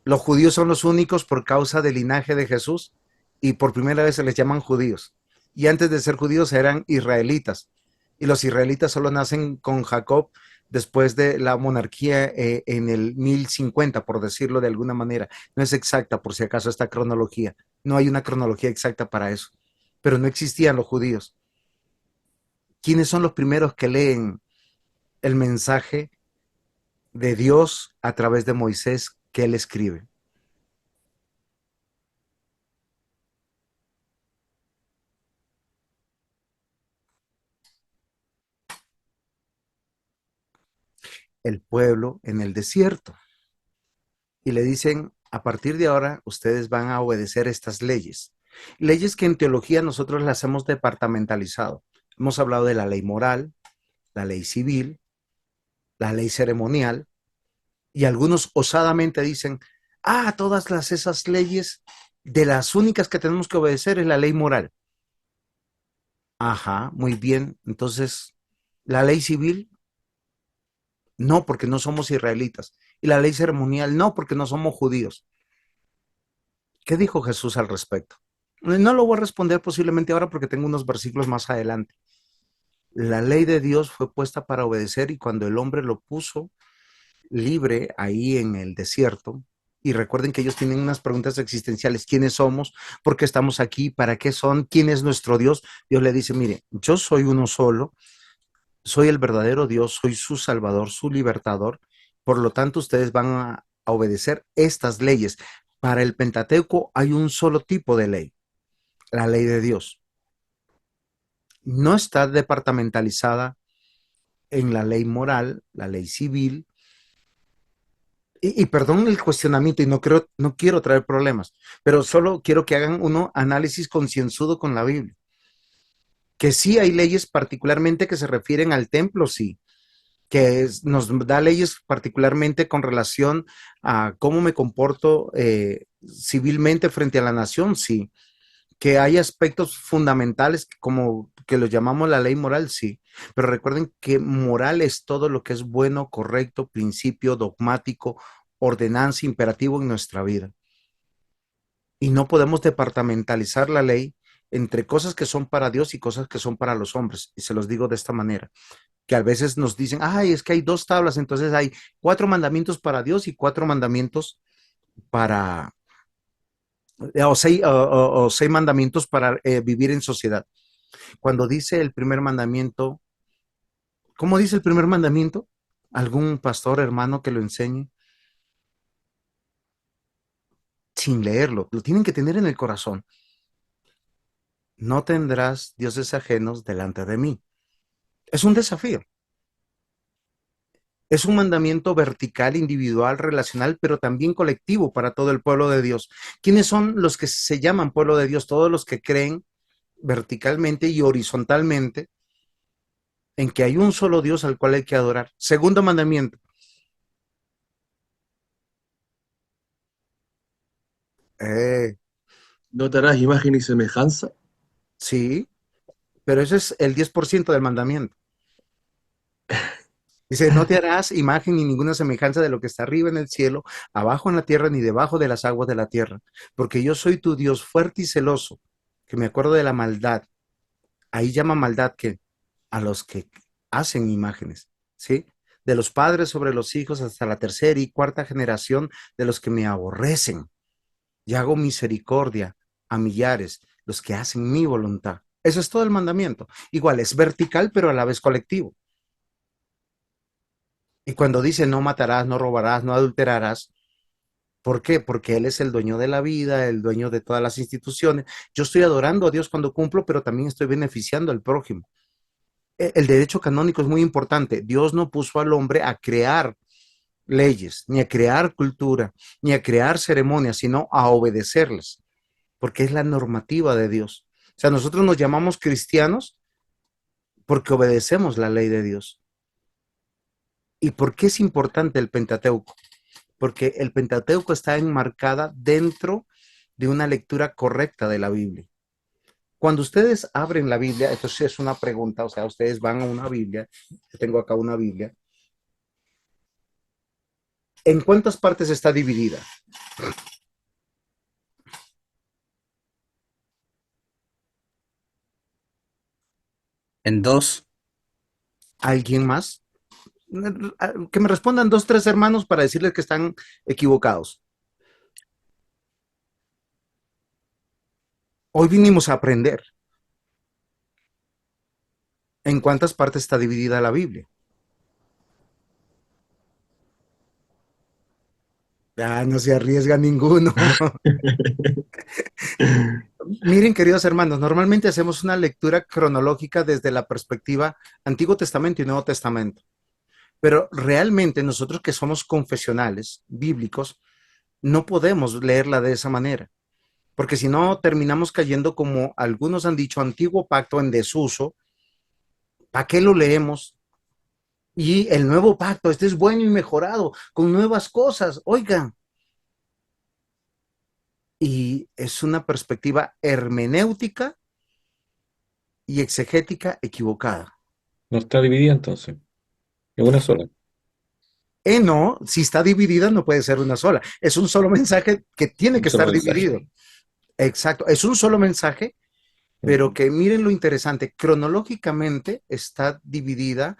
Los judíos son los únicos por causa del linaje de Jesús y por primera vez se les llaman judíos. Y antes de ser judíos eran israelitas. Y los israelitas solo nacen con Jacob después de la monarquía en el 1050, por decirlo de alguna manera. No es exacta, por si acaso, esta cronología. No hay una cronología exacta para eso. Pero no existían los judíos. ¿Quiénes son los primeros que leen el mensaje de Dios a través de Moisés que él escribe? El pueblo en el desierto. Y le dicen, a partir de ahora ustedes van a obedecer estas leyes. Leyes que en teología nosotros las hemos departamentalizado. Hemos hablado de la ley moral, la ley civil, la ley ceremonial, y algunos osadamente dicen, todas esas leyes, de las únicas que tenemos que obedecer es la ley moral. Ajá, muy bien. Entonces, la ley civil, no, porque no somos israelitas. Y la ley ceremonial, no, porque no somos judíos. ¿Qué dijo Jesús al respecto? No lo voy a responder posiblemente ahora porque tengo unos versículos más adelante. La ley de Dios fue puesta para obedecer y cuando el hombre lo puso libre ahí en el desierto, y recuerden que ellos tienen unas preguntas existenciales: ¿quiénes somos? ¿Por qué estamos aquí? ¿Para qué son? ¿Quién es nuestro Dios? Dios le dice, mire, yo soy uno solo, soy el verdadero Dios, soy su Salvador, su libertador, por lo tanto ustedes van a obedecer estas leyes. Para el Pentateuco hay un solo tipo de ley, la ley de Dios. No está departamentalizada en la ley moral, la ley civil, y perdón el cuestionamiento, y no quiero traer problemas, pero solo quiero que hagan un análisis concienzudo con la Biblia. Que sí hay leyes particularmente que se refieren al templo, sí, nos da leyes particularmente con relación a cómo me comporto civilmente frente a la nación, sí. Que hay aspectos fundamentales como que lo llamamos la ley moral, sí, pero recuerden que moral es todo lo que es bueno, correcto, principio, dogmático, ordenanza, imperativo en nuestra vida. Y no podemos departamentalizar la ley entre cosas que son para Dios y cosas que son para los hombres. Y se los digo de esta manera, que a veces nos dicen, es que hay dos tablas, entonces hay 4 mandamientos para Dios y 4 mandamientos para, o 6 mandamientos para vivir en sociedad. Cuando dice el primer mandamiento, ¿cómo dice el primer mandamiento? ¿Algún pastor hermano que lo enseñe? Sin leerlo, lo tienen que tener en el corazón. No tendrás dioses ajenos delante de mí. Es un desafío. Es un mandamiento vertical, individual, relacional, pero también colectivo para todo el pueblo de Dios. ¿Quiénes son los que se llaman pueblo de Dios? Todos los que creen verticalmente y horizontalmente en que hay un solo Dios al cual hay que adorar. Segundo mandamiento. Eh, No te harás imagen y semejanza. sí, pero ese es el 10% del mandamiento. Dice, no te harás imagen ni ninguna semejanza de lo que está arriba en el cielo, abajo en la tierra, ni debajo de las aguas de la tierra, porque yo soy tu Dios fuerte y celoso, que me acuerdo de la maldad. Ahí llama maldad que a los que hacen imágenes, ¿sí? De los padres sobre los hijos hasta la tercera y cuarta generación de los que me aborrecen. Y hago misericordia a millares, los que hacen mi voluntad. Eso es todo el mandamiento. Igual es vertical, pero a la vez colectivo. Y cuando dice no matarás, no robarás, no adulterarás, ¿por qué? Porque Él es el dueño de la vida, el dueño de todas las instituciones. Yo estoy adorando a Dios cuando cumplo, pero también estoy beneficiando al prójimo. El derecho canónico es muy importante. Dios no puso al hombre a crear leyes, ni a crear cultura, ni a crear ceremonias, sino a obedecerlas, porque es la normativa de Dios. O sea, nosotros nos llamamos cristianos porque obedecemos la ley de Dios. ¿Y por qué es importante el Pentateuco? Porque el Pentateuco está enmarcada dentro de una lectura correcta de la Biblia. Cuando ustedes abren la Biblia, esto sí es una pregunta, o sea, ustedes van a una Biblia, yo tengo acá una Biblia, ¿en cuántas partes está dividida? En dos, ¿Alguien más? Que me respondan 2, 3 hermanos para decirles que están equivocados. Hoy vinimos a aprender en cuántas partes está dividida la Biblia. No se arriesga ninguno. Miren, queridos hermanos, normalmente hacemos una lectura cronológica desde la perspectiva Antiguo Testamento y Nuevo Testamento. Pero realmente nosotros que somos confesionales, bíblicos, no podemos leerla de esa manera. Porque si no, terminamos cayendo como algunos han dicho, antiguo pacto en desuso. ¿Para qué lo leemos? Y el nuevo pacto, este es bueno y mejorado, con nuevas cosas. Oigan, y es una perspectiva hermenéutica y exegética equivocada. No está dividida entonces, es una sola. No, si está dividida no puede ser una sola. Es un solo mensaje que tiene Un que solo estar mensaje. dividido. Exacto, es un solo mensaje, pero que miren lo interesante, cronológicamente está dividida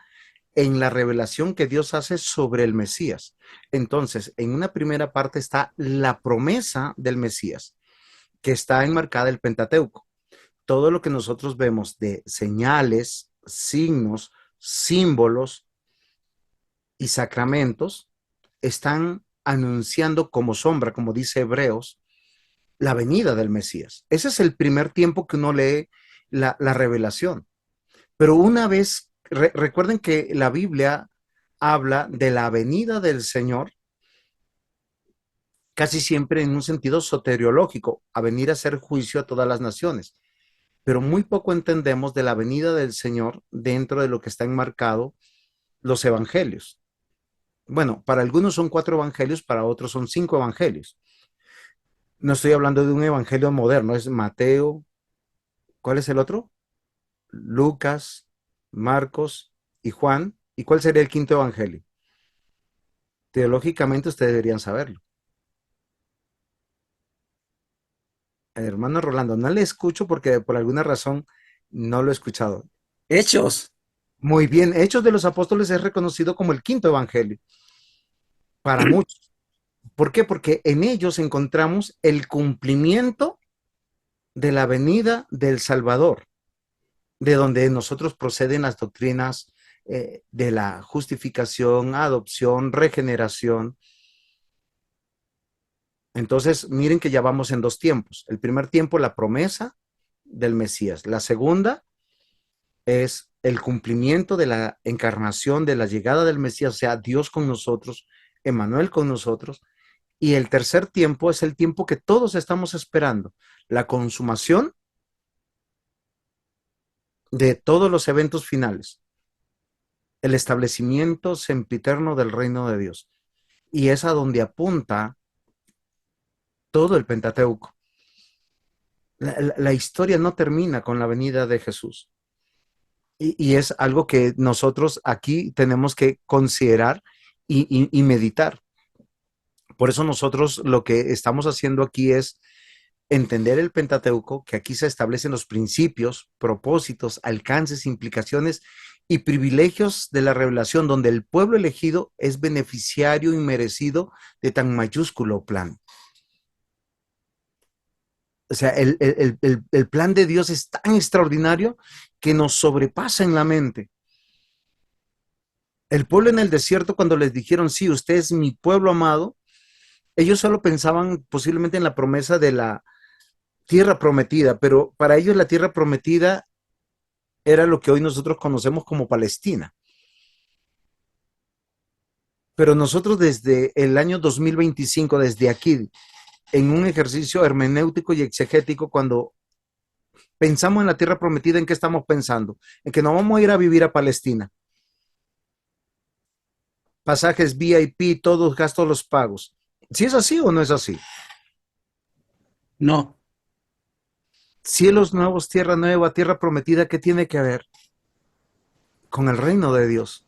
en la revelación que Dios hace sobre el Mesías. Entonces, en una primera parte está la promesa del Mesías, que está enmarcada el Pentateuco. Todo lo que nosotros vemos de señales, signos, símbolos y sacramentos están anunciando como sombra, como dice Hebreos, la venida del Mesías. Ese es el primer tiempo que uno lee la revelación. Pero una vez, recuerden que la Biblia habla de la venida del Señor casi siempre en un sentido soteriológico, a venir a hacer juicio a todas las naciones. Pero muy poco entendemos de la venida del Señor dentro de lo que está enmarcado los evangelios. Bueno, para algunos son 4 evangelios, para otros son 5 evangelios. No estoy hablando de un evangelio moderno, es Mateo, ¿cuál es el otro? Lucas, Marcos y Juan. ¿Y cuál sería el quinto evangelio? Teológicamente ustedes deberían saberlo. Hermano Rolando, no le escucho porque por alguna razón no lo he escuchado. Hechos. Muy bien, Hechos de los Apóstoles es reconocido como el quinto evangelio para muchos. ¿Por qué? Porque en ellos encontramos el cumplimiento de la venida del Salvador, de donde nosotros proceden las doctrinas de la justificación, adopción, regeneración. Entonces, miren que ya vamos en 2 tiempos. El primer tiempo, la promesa del Mesías. La segunda es el cumplimiento de la encarnación, de la llegada del Mesías, o sea, Dios con nosotros, Emmanuel con nosotros. Y el tercer tiempo es el tiempo que todos estamos esperando, la consumación de todos los eventos finales, el establecimiento sempiterno del reino de Dios. Y es a donde apunta todo el Pentateuco. La historia no termina con la venida de Jesús. Y es algo que nosotros aquí tenemos que considerar y meditar. Por eso nosotros lo que estamos haciendo aquí es entender el Pentateuco, que aquí se establecen los principios, propósitos, alcances, implicaciones y privilegios de la revelación, donde el pueblo elegido es beneficiario y merecido de tan mayúsculo plan. O sea, el plan de Dios es tan extraordinario que nos sobrepasa en la mente. El pueblo en el desierto, cuando les dijeron, sí, usted es mi pueblo amado, ellos solo pensaban posiblemente en la promesa de la tierra prometida, pero para ellos la tierra prometida era lo que hoy nosotros conocemos como Palestina. Pero nosotros desde el año 2025, desde aquí, en un ejercicio hermenéutico y exegético, cuando pensamos en la tierra prometida, ¿en qué estamos pensando? En que no vamos a ir a vivir a Palestina. Pasajes VIP, todos gastos los pagos. ¿Sí es así o no es así? No. Cielos nuevos, tierra nueva, tierra prometida, ¿qué tiene que ver con el reino de Dios?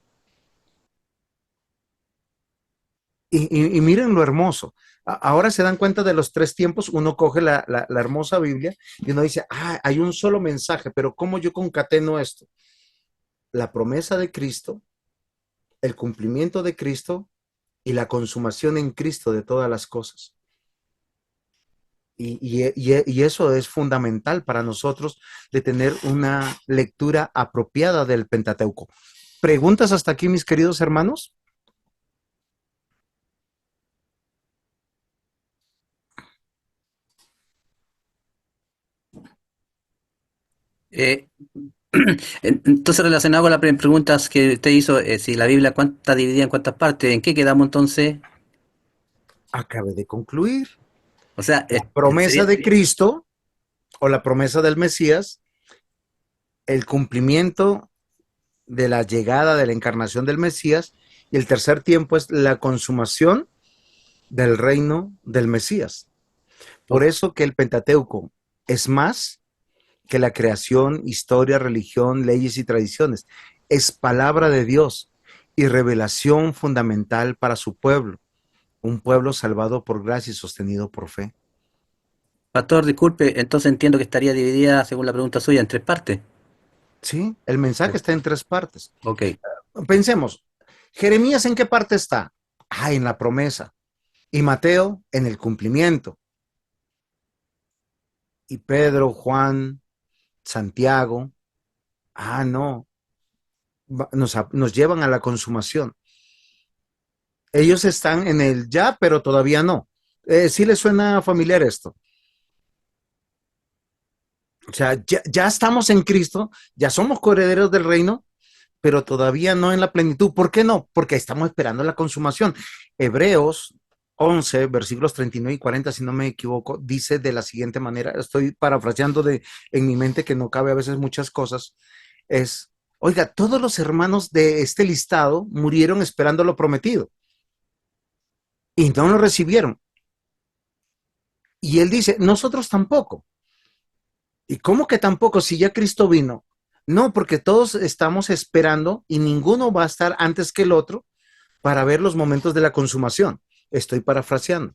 Y miren lo hermoso. Ahora se dan cuenta de los 3 tiempos, uno coge la hermosa Biblia y uno dice, hay un solo mensaje, pero ¿cómo yo concateno esto? La promesa de Cristo, el cumplimiento de Cristo y la consumación en Cristo de todas las cosas. Y eso es fundamental para nosotros de tener una lectura apropiada del Pentateuco. ¿Preguntas hasta aquí, mis queridos hermanos? Eh, entonces, relacionado con las preguntas que usted hizo, si la Biblia cuánta dividida en cuántas partes, ¿en qué quedamos entonces? Acabé de concluir. O sea, La promesa sería, de Cristo o la promesa del Mesías, el cumplimiento de la llegada de la encarnación del Mesías, y el tercer tiempo es la consumación del reino del Mesías. Por eso que el Pentateuco es más que la creación, historia, religión, leyes y tradiciones. Es palabra de Dios y revelación fundamental para su pueblo, un pueblo salvado por gracia y sostenido por fe. pastor, disculpe, entonces entiendo que estaría dividida, según la pregunta suya, en tres partes. Sí, el mensaje está en tres partes. Ok. Pensemos, Jeremías, ¿en qué parte está? Ah, en la promesa. Y Mateo, en el cumplimiento. Y Pedro, Juan, Santiago, no, nos llevan a la consumación. Ellos están en el ya, pero todavía no. ¿Sí les suena familiar esto? O sea, ya estamos en Cristo, ya somos coherederos del reino, pero todavía no en la plenitud. ¿Por qué no? Porque estamos esperando la consumación. Hebreos 11, versículos 39 y 40, si no me equivoco, dice de la siguiente manera, estoy parafraseando en mi mente que no cabe a veces muchas cosas, es, oiga, todos los hermanos de este listado murieron esperando lo prometido y no lo recibieron. Y él dice, nosotros tampoco. ¿Y cómo que tampoco si ya Cristo vino? No, porque todos estamos esperando y ninguno va a estar antes que el otro para ver los momentos de la consumación. Estoy parafraseando.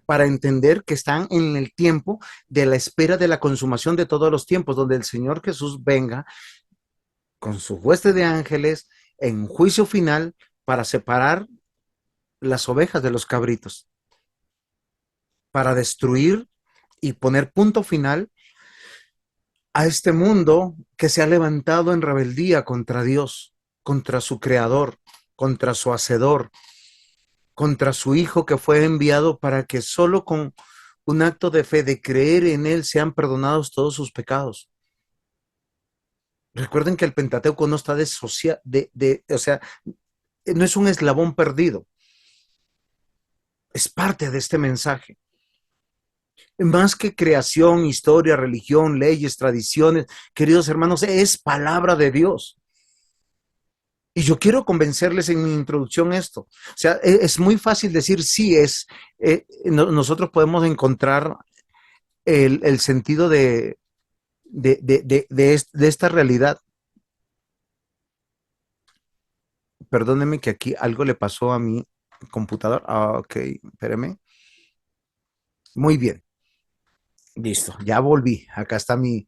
Para entender que están en el tiempo de la espera de la consumación de todos los tiempos, donde el Señor Jesús venga con su hueste de ángeles en juicio final para separar las ovejas de los cabritos, para destruir y poner punto final a este mundo que se ha levantado en rebeldía contra Dios, contra su creador, contra su hacedor, contra su Hijo que fue enviado para que solo con un acto de fe, de creer en Él, sean perdonados todos sus pecados. Recuerden que el Pentateuco no está desociado, o sea, no es un eslabón perdido, es parte de este mensaje. Más que creación, historia, religión, leyes, tradiciones, queridos hermanos, es palabra de Dios. Y yo quiero convencerles en mi introducción esto. O sea, es muy fácil decir sí, nosotros podemos encontrar el sentido de esta realidad. Perdónenme que aquí algo le pasó a mi computador. Ok, espéreme. Muy bien, listo, ya volví. Acá está mi...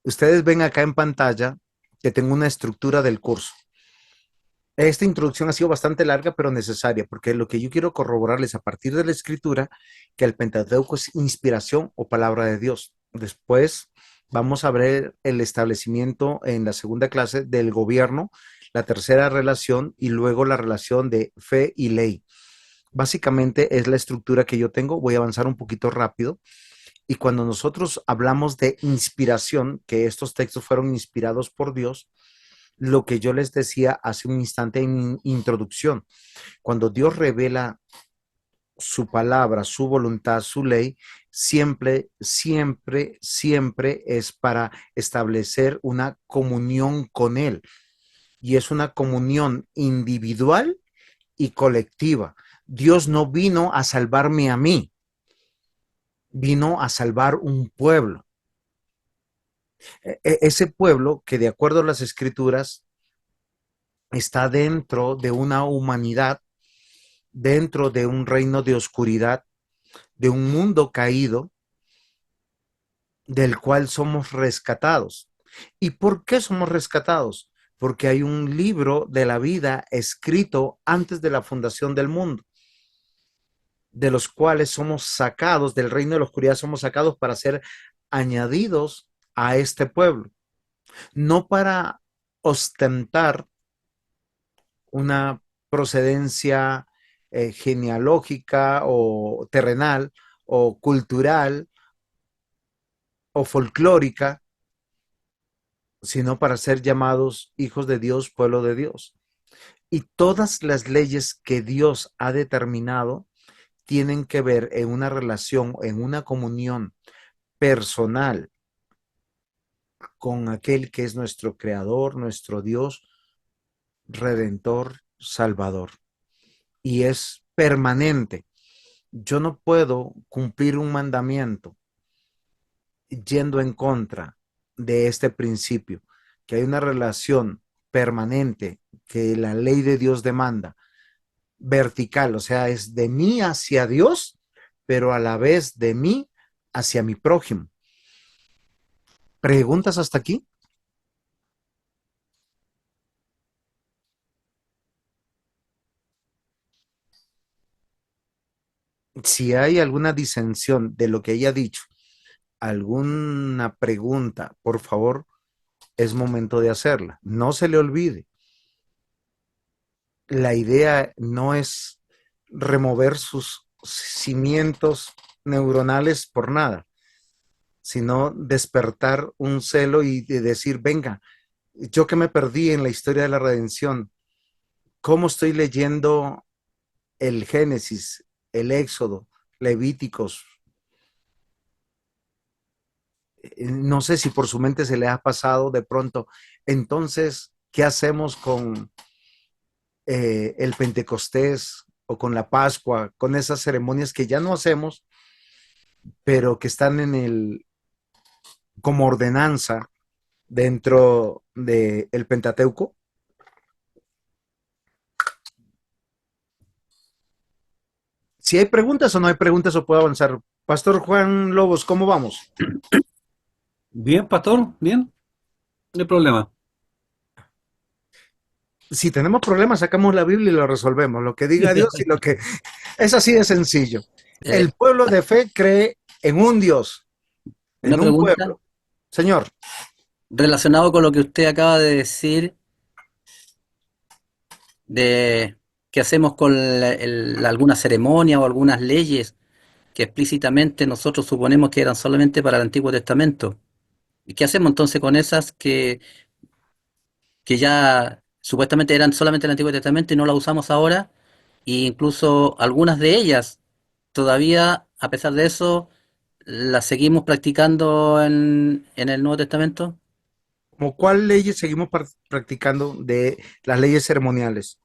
Ustedes ven acá en pantalla que tengo una estructura del curso. Esta introducción ha sido bastante larga, pero necesaria, porque lo que yo quiero corroborarles a partir de la escritura, que el Pentateuco es inspiración o palabra de Dios. Después vamos a ver el establecimiento en la segunda clase del gobierno, la tercera relación y luego la relación de fe y ley. Básicamente es la estructura que yo tengo. Voy a avanzar un poquito rápido. Y cuando nosotros hablamos de inspiración, que estos textos fueron inspirados por Dios, lo que yo les decía hace un instante en introducción, cuando Dios revela su palabra, su voluntad, su ley, siempre, siempre, siempre es para establecer una comunión con Él. Y es una comunión individual y colectiva. Dios no vino a salvarme a mí, vino a salvar un pueblo. Ese pueblo que de acuerdo a las escrituras está dentro de una humanidad, dentro de un reino de oscuridad, de un mundo caído, del cual somos rescatados. ¿Y por qué somos rescatados? porque hay un libro de la vida escrito antes de la fundación del mundo, de los cuales somos sacados del reino de la oscuridad, somos sacados para ser añadidos a este pueblo, no para ostentar una procedencia genealógica o terrenal o cultural o folclórica, sino para ser llamados hijos de Dios, pueblo de Dios. Y todas las leyes que Dios ha determinado tienen que ver en una relación, en una comunión personal con aquel que es nuestro creador, nuestro Dios, redentor, salvador. Y es permanente. Yo no puedo cumplir un mandamiento yendo en contra de este principio, que hay una relación permanente que la ley de Dios demanda, vertical, o sea, es de mí hacia Dios, pero a la vez de mí hacia mi prójimo. ¿Preguntas hasta aquí? Si hay alguna disensión de lo que ella ha dicho, alguna pregunta, por favor, es momento de hacerla. No se le olvide. La idea no es remover sus cimientos neuronales por nada, sino despertar un celo y de decir, venga, yo que me perdí en la historia de la redención, ¿cómo estoy leyendo el Génesis, el Éxodo, Levíticos? No sé si por su mente se le ha pasado de pronto. Entonces, ¿qué hacemos con el Pentecostés o con la Pascua, con esas ceremonias que ya no hacemos, pero que están en el como ordenanza dentro del Pentateuco? Si hay preguntas o no hay preguntas, o puedo avanzar. Pastor Juan Lobos, ¿cómo vamos? Bien, pastor, bien, no hay problema. Si tenemos problemas, sacamos la Biblia y lo resolvemos. Lo que diga Dios y lo que... Es así de sencillo. El Eh, pueblo de fe cree en un Dios, una en un pregunta pueblo. Señor, relacionado con lo que usted acaba de decir de qué hacemos con alguna ceremonia o algunas leyes que explícitamente nosotros suponemos que eran solamente para el Antiguo Testamento. ¿Y qué hacemos entonces con esas que ya supuestamente eran solamente el Antiguo Testamento y no las usamos ahora? E incluso algunas de ellas todavía, a pesar de eso, las seguimos practicando en el Nuevo Testamento. ¿como cuál leyes seguimos practicando de las leyes ceremoniales?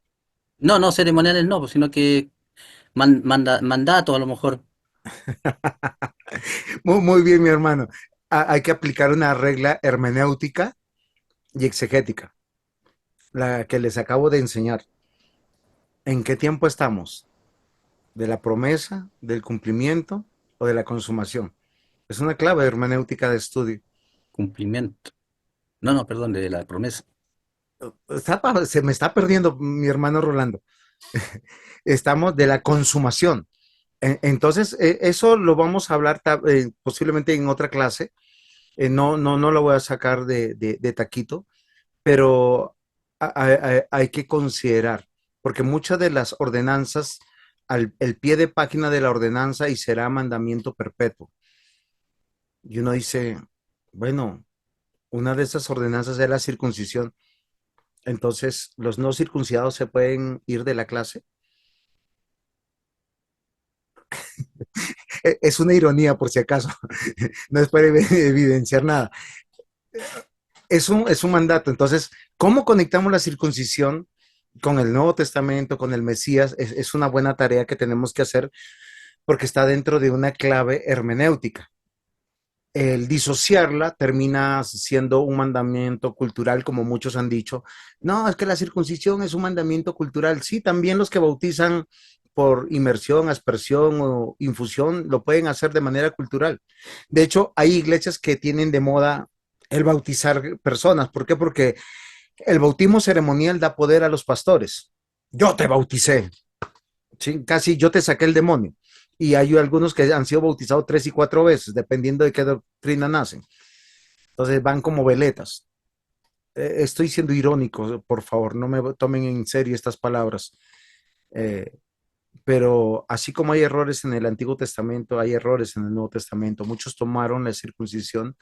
No, no ceremoniales no, pues, sino que mandatos a lo mejor. Muy bien, mi hermano. Hay que aplicar una regla hermenéutica y exegética, la que les acabo de enseñar. ¿En qué tiempo estamos? ¿De la promesa, del cumplimiento o de la consumación? Es una clave hermenéutica de estudio. Cumplimiento. No, no, perdón, de la promesa. Se me está perdiendo mi hermano Rolando. Estamos de la consumación. Entonces, eso lo vamos a hablar posiblemente en otra clase. No lo voy a sacar de taquito, pero hay que considerar, porque muchas de las ordenanzas, el pie de página de la ordenanza y será mandamiento perpetuo. Y uno dice, bueno, una de esas ordenanzas es la circuncisión. Entonces, ¿los no circuncidados se pueden ir de la clase? Es una ironía, por si acaso. No es para evidenciar nada. Es un mandato. Entonces, ¿cómo conectamos la circuncisión con el Nuevo Testamento, con el Mesías? Es una buena tarea que tenemos que hacer porque está dentro de una clave hermenéutica. El disociarla termina siendo un mandamiento cultural, como muchos han dicho. No, es que la circuncisión es un mandamiento cultural. Sí, también los que bautizan por inmersión, aspersión o infusión lo pueden hacer de manera cultural. De hecho, hay iglesias que tienen de moda el bautizar personas. ¿Por qué? Porque El bautismo ceremonial da poder a los pastores. Yo te bauticé. ¿Sí? Casi yo te saqué el demonio. Y hay algunos que han sido bautizados 3 y 4 veces, dependiendo de qué doctrina nacen. Entonces van como veletas. Estoy siendo irónico, por favor, no me tomen en serio estas palabras. Eh, pero así como hay errores en el Antiguo Testamento, hay errores en el Nuevo Testamento. Muchos tomaron la circuncisión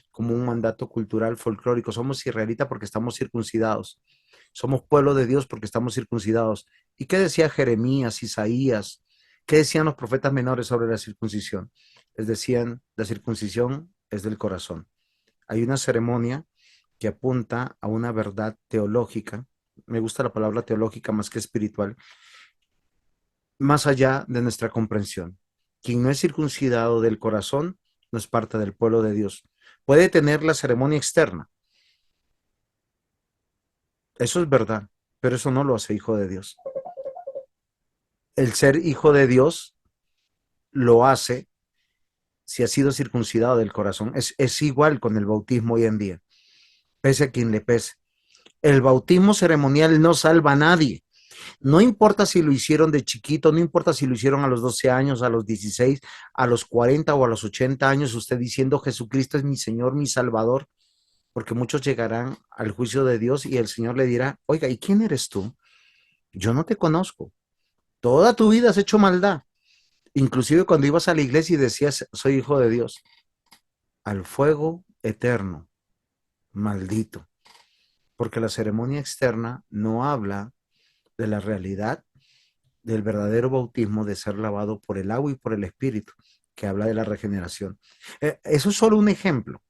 como un mandato cultural folclórico. Somos israelitas porque estamos circuncidados. Somos pueblo de Dios porque estamos circuncidados. ¿Y qué decía Jeremías, Isaías? ¿Qué decían los profetas menores sobre la circuncisión? Les decían, la circuncisión es del corazón. Hay una ceremonia que apunta a una verdad teológica. Me gusta la palabra teológica más que espiritual, más allá de nuestra comprensión. Quien no es circuncidado del corazón no es parte del pueblo de Dios. Puede tener la ceremonia externa, eso es verdad, pero eso no lo hace hijo de Dios. El ser hijo de Dios lo hace si ha sido circuncidado del corazón. Es igual con el bautismo hoy en día, pese a quien le pese. El bautismo ceremonial no salva a nadie. No importa si lo hicieron de chiquito, no importa si lo hicieron a los 12 años, a los 16, a los 40 o a los 80 años, usted diciendo Jesucristo es mi Señor, mi Salvador, porque muchos llegarán al juicio de Dios y el Señor le dirá, oiga, ¿y quién eres tú? Yo no te conozco. Toda tu vida has hecho maldad. Inclusive cuando ibas a la iglesia y decías, soy hijo de Dios. Al fuego eterno, maldito. Porque la ceremonia externa no habla de la realidad del verdadero bautismo de ser lavado por el agua y por el Espíritu, que habla de la regeneración. Eso es solo un ejemplo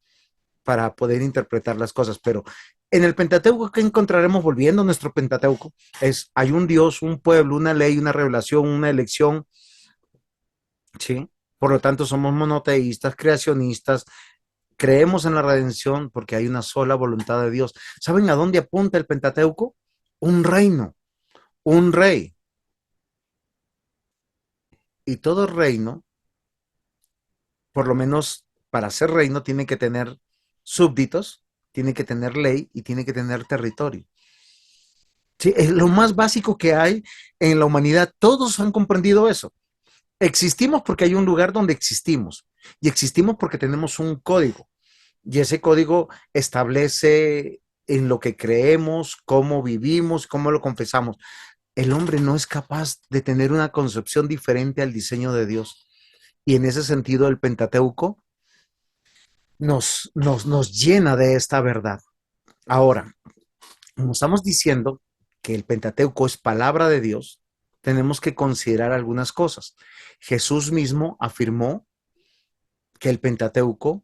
para poder interpretar las cosas, pero en el Pentateuco, ¿qué encontraremos volviendo a nuestro Pentateuco? Hay un Dios, un pueblo, una ley, una revelación, una elección, ¿sí? Por lo tanto, somos monoteístas, creacionistas, creemos en la redención porque hay una sola voluntad de Dios. ¿Saben a dónde apunta el Pentateuco? Un reino, un rey. Y todo reino, por lo menos para ser reino, tiene que tener súbditos, tiene que tener ley y tiene que tener territorio. Sí, es lo más básico que hay en la humanidad. Todos han comprendido eso. Existimos porque hay un lugar donde existimos y existimos porque tenemos un código y ese código establece en lo que creemos, cómo vivimos, cómo lo confesamos. El hombre no es capaz de tener una concepción diferente al diseño de Dios y en ese sentido el Pentateuco nos llena de esta verdad. Ahora, como estamos diciendo que el Pentateuco es palabra de Dios, tenemos que considerar algunas cosas. Jesús mismo afirmó que el Pentateuco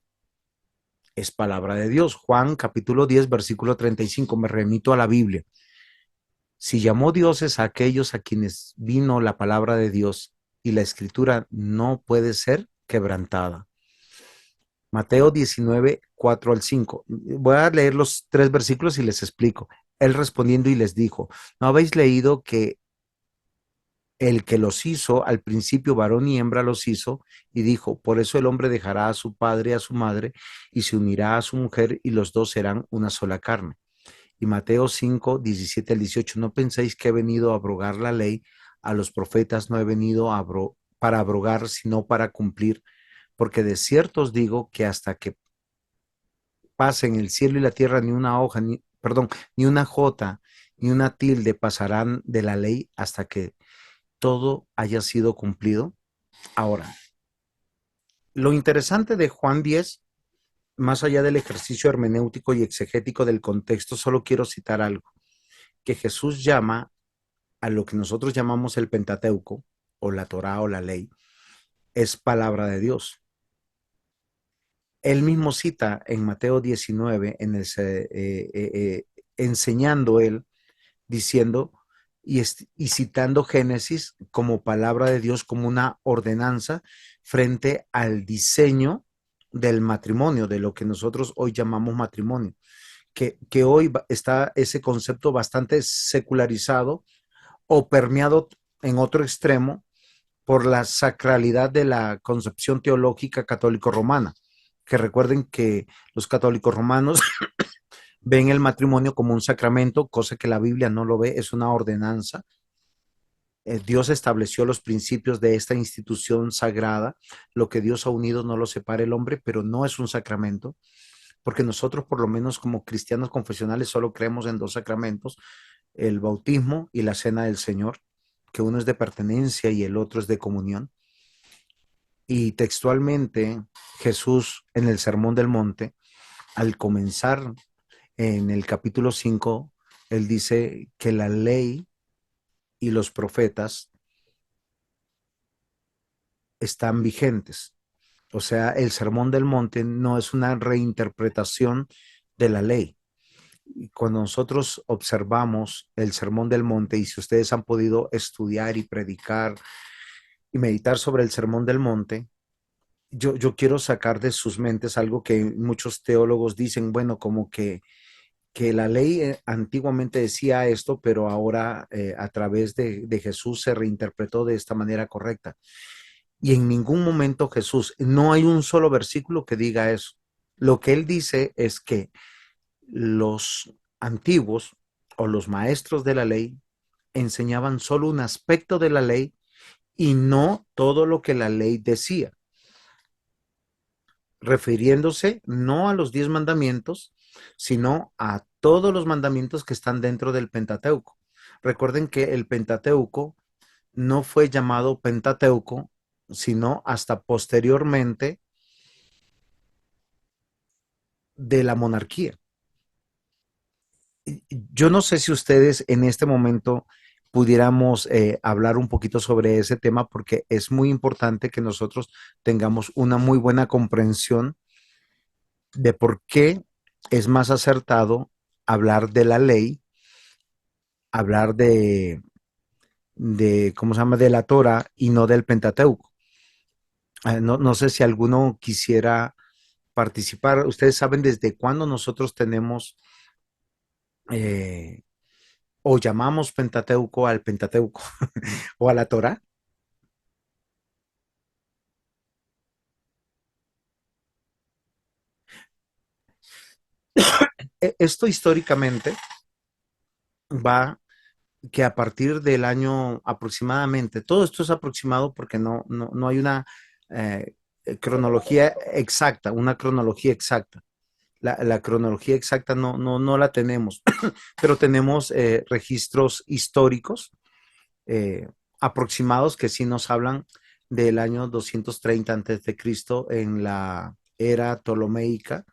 es palabra de Dios. Juan capítulo 10, versículo 35, me remito a la Biblia. Si llamó dioses a aquellos a quienes vino la palabra de Dios y la escritura no puede ser quebrantada. Mateo 19, 4 al 5. Voy a leer los 3 versículos y les explico. Él respondiendo y les dijo, ¿no habéis leído que el que los hizo, al principio varón y hembra los hizo, y dijo, por eso el hombre dejará a su padre y a su madre, y se unirá a su mujer, y los dos serán una sola carne? Y Mateo 5, 17 al 18, no penséis que he venido a abrogar la ley, a los profetas no he venido para abrogar, sino para cumplir, porque de cierto os digo que hasta que pasen el cielo y la tierra, ni una hoja, ni una jota, ni una tilde pasarán de la ley hasta que todo haya sido cumplido. Ahora, lo interesante de Juan 10, más allá del ejercicio hermenéutico y exegético del contexto, solo quiero citar algo, que Jesús llama a lo que nosotros llamamos el Pentateuco, o la Torá o la ley, es palabra de Dios. Él mismo cita en Mateo 19, enseñando él, diciendo y citando Génesis como palabra de Dios, como una ordenanza frente al diseño del matrimonio, de lo que nosotros hoy llamamos matrimonio, que hoy está ese concepto bastante secularizado o permeado en otro extremo por la sacralidad de la concepción teológica católico-romana, que recuerden que los católicos romanos ven el matrimonio como un sacramento, cosa que la Biblia no lo ve, es una ordenanza. Dios estableció los principios de esta institución sagrada. Lo que Dios ha unido no lo separa el hombre, pero no es un sacramento, porque nosotros, por lo menos como cristianos confesionales, solo creemos en dos sacramentos, el bautismo y la cena del Señor, que uno es de pertenencia y el otro es de comunión. Y textualmente Jesús en el Sermón del Monte, al comenzar en el capítulo 5, él dice que la ley y los profetas están vigentes. O sea, el Sermón del Monte no es una reinterpretación de la ley. Cuando nosotros observamos el Sermón del Monte, y si ustedes han podido estudiar y predicar y meditar sobre el Sermón del Monte, yo quiero sacar de sus mentes algo que muchos teólogos dicen, bueno, como que la ley antiguamente decía esto, pero ahora a través de Jesús se reinterpretó de esta manera correcta. Y en ningún momento Jesús, no hay un solo versículo que diga eso. Lo que él dice es que los antiguos o los maestros de la ley enseñaban solo un aspecto de la ley y no todo lo que la ley decía, refiriéndose no a los 10 mandamientos, sino a todos los mandamientos que están dentro del Pentateuco. Recuerden que el Pentateuco no fue llamado Pentateuco, sino hasta posteriormente de la monarquía. Yo no sé si ustedes en este momento pudiéramos hablar un poquito sobre ese tema porque es muy importante que nosotros tengamos una muy buena comprensión de por qué es más acertado hablar de la ley, hablar ¿cómo se llama?, de la Torah y no del Pentateuco. No sé si alguno quisiera participar. Ustedes saben desde cuándo nosotros tenemos eh, o llamamos Pentateuco al Pentateuco o a la Torah. Esto históricamente va que a partir del año aproximadamente, todo esto es aproximado porque no hay una eh, cronología exacta, una cronología exacta. La cronología exacta no la tenemos, pero tenemos registros históricos aproximados que sí nos hablan del año 230 antes de Cristo en la era ptolomeica.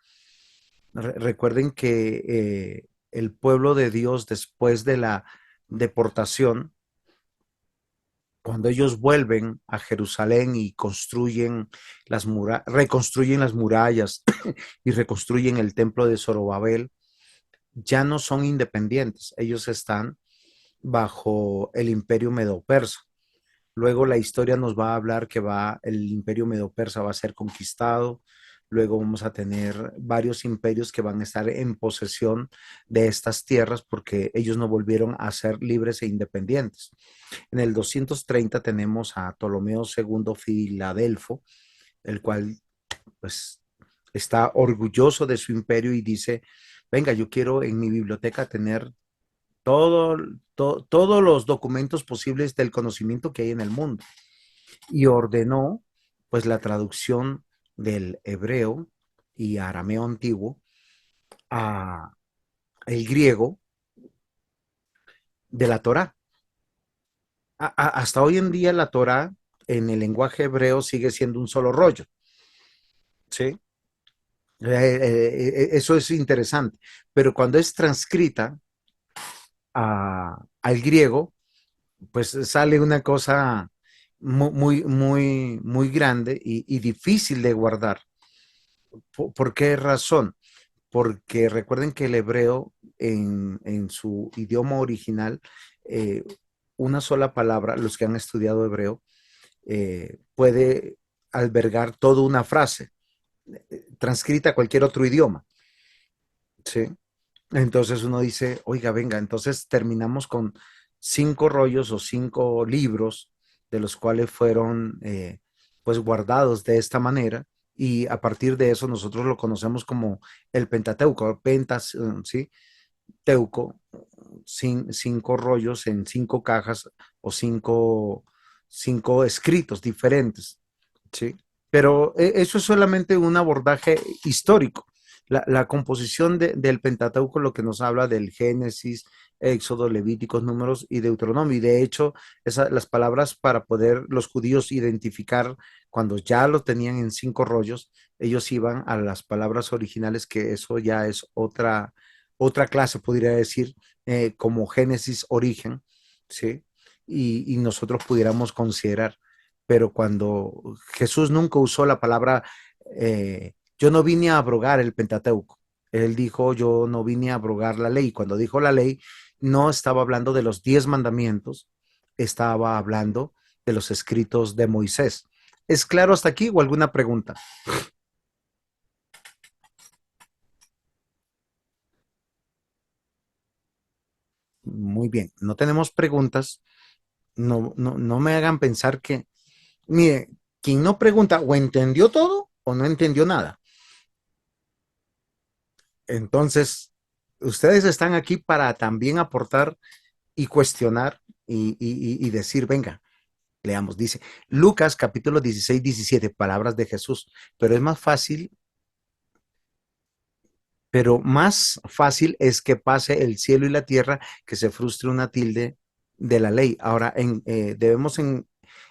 Recuerden que el pueblo de Dios después de la deportación, cuando ellos vuelven a Jerusalén y reconstruyen las murallas y reconstruyen el templo de Zorobabel, ya no son independientes, ellos están bajo el imperio medo-persa. Luego la historia nos va a hablar que el imperio medo-persa va a ser conquistado, luego vamos a tener varios imperios que van a estar en posesión de estas tierras porque ellos no volvieron a ser libres e independientes. En el 230 tenemos a Ptolomeo II Filadelfo, el cual pues está orgulloso de su imperio y dice, venga, yo quiero en mi biblioteca tener todos los documentos posibles del conocimiento que hay en el mundo. Y ordenó pues la traducción del hebreo y arameo antiguo a el griego de la Torá. Hasta hoy en día la Torá en el lenguaje hebreo sigue siendo un solo rollo, ¿sí? Eso es interesante, pero cuando es transcrita al griego, pues sale una cosa muy grande y difícil de guardar. ¿Por qué razón? Porque recuerden que el hebreo en su idioma original, eh, una sola palabra, los que han estudiado hebreo, puede albergar toda una frase transcrita a cualquier otro idioma, ¿sí? Entonces uno dice, oiga, venga, entonces terminamos con 5 rollos o 5 libros de los cuales fueron pues guardados de esta manera y a partir de eso nosotros lo conocemos como el Pentateuco, Pentas, ¿sí? Teuco, cinco rollos en cinco cajas o cinco escritos diferentes, ¿sí? Pero eso es solamente un abordaje histórico. La composición del Pentateuco lo que nos habla del Génesis, Éxodo, Levíticos, Números y Deuteronomio. Y de hecho, las palabras para poder los judíos identificar cuando ya lo tenían en cinco rollos, ellos iban a las palabras originales, que eso ya es otra clase, podría decir, como Génesis, origen, ¿sí? Y nosotros pudiéramos considerar. Pero cuando Jesús nunca usó la palabra, yo no vine a abrogar el Pentateuco. Él dijo, yo no vine a abrogar la ley. Cuando dijo la ley, no estaba hablando de los 10 mandamientos, estaba hablando de los escritos de Moisés. ¿Es claro hasta aquí o alguna pregunta? Muy bien, no tenemos preguntas. No me hagan pensar que, mire, quien no pregunta o entendió todo o no entendió nada. Entonces, ustedes están aquí para también aportar y cuestionar y decir, venga, leamos, dice Lucas capítulo 16, 17, palabras de Jesús, pero más fácil es que pase el cielo y la tierra que se frustre una tilde de la ley. Ahora, debemos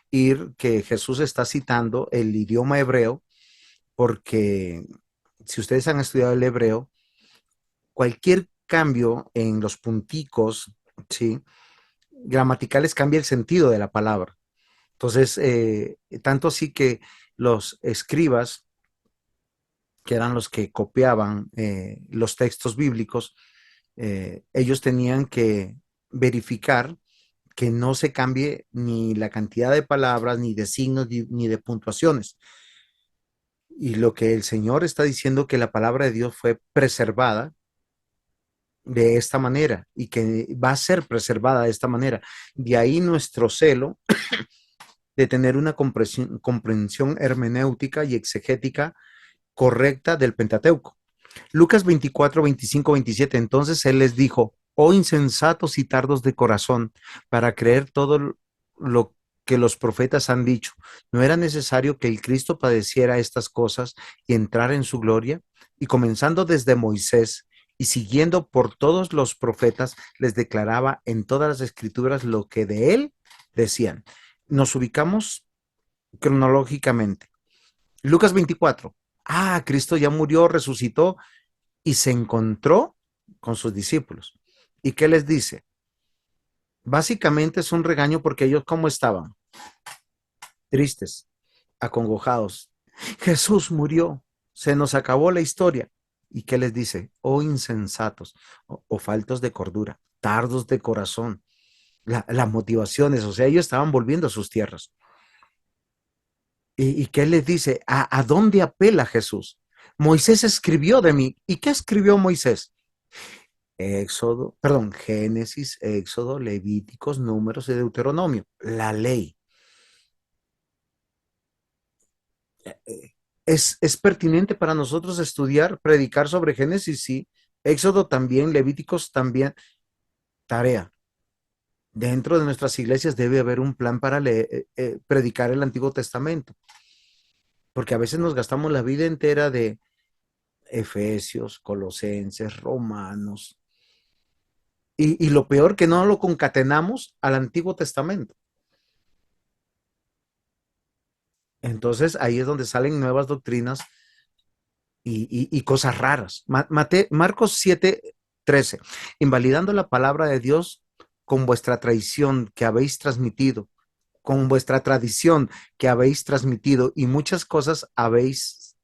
ir que Jesús está citando el idioma hebreo, porque si ustedes han estudiado el hebreo, cualquier cambio en los punticos, ¿sí? Gramaticales cambia el sentido de la palabra. Entonces, tanto así que los escribas, que eran los que copiaban los textos bíblicos, ellos tenían que verificar que no se cambie ni la cantidad de palabras, ni de signos, ni de puntuaciones. Y lo que el Señor está diciendo, que la palabra de Dios fue preservada de esta manera y que va a ser preservada de esta manera. De ahí nuestro celo de tener una comprensión hermenéutica y exegética correcta del Pentateuco. Lucas 24, 25, 27. Entonces él les dijo, oh insensatos y tardos de corazón, para creer todo lo que los profetas han dicho. ¿No era necesario que el Cristo padeciera estas cosas y entrara en su gloria? Y comenzando desde Moisés y siguiendo por todos los profetas, les declaraba en todas las escrituras lo que de él decían. Nos ubicamos cronológicamente. Lucas 24. Cristo ya murió, resucitó y se encontró con sus discípulos. ¿Y qué les dice? Básicamente es un regaño porque ellos, ¿cómo estaban? Tristes, acongojados. Jesús murió, se nos acabó la historia. ¿Y qué les dice? Oh insensatos o faltos de cordura, tardos de corazón. Las motivaciones, o sea, ellos estaban volviendo a sus tierras. ¿Y qué les dice? ¿A dónde apela Jesús? Moisés escribió de mí. ¿Y qué escribió Moisés? Génesis, Éxodo, Levíticos, Números y Deuteronomio, la ley. ¿Es pertinente para nosotros estudiar, predicar sobre Génesis? Sí. Éxodo también, Levíticos también. Tarea. Dentro de nuestras iglesias debe haber un plan para predicar el Antiguo Testamento, porque a veces nos gastamos la vida entera de Efesios, Colosenses, Romanos, y lo peor que no lo concatenamos al Antiguo Testamento. Entonces ahí es donde salen nuevas doctrinas y cosas raras. Marcos 7:13, invalidando la palabra de Dios con vuestra traición que habéis transmitido, con vuestra tradición que habéis transmitido, y muchas cosas hacéis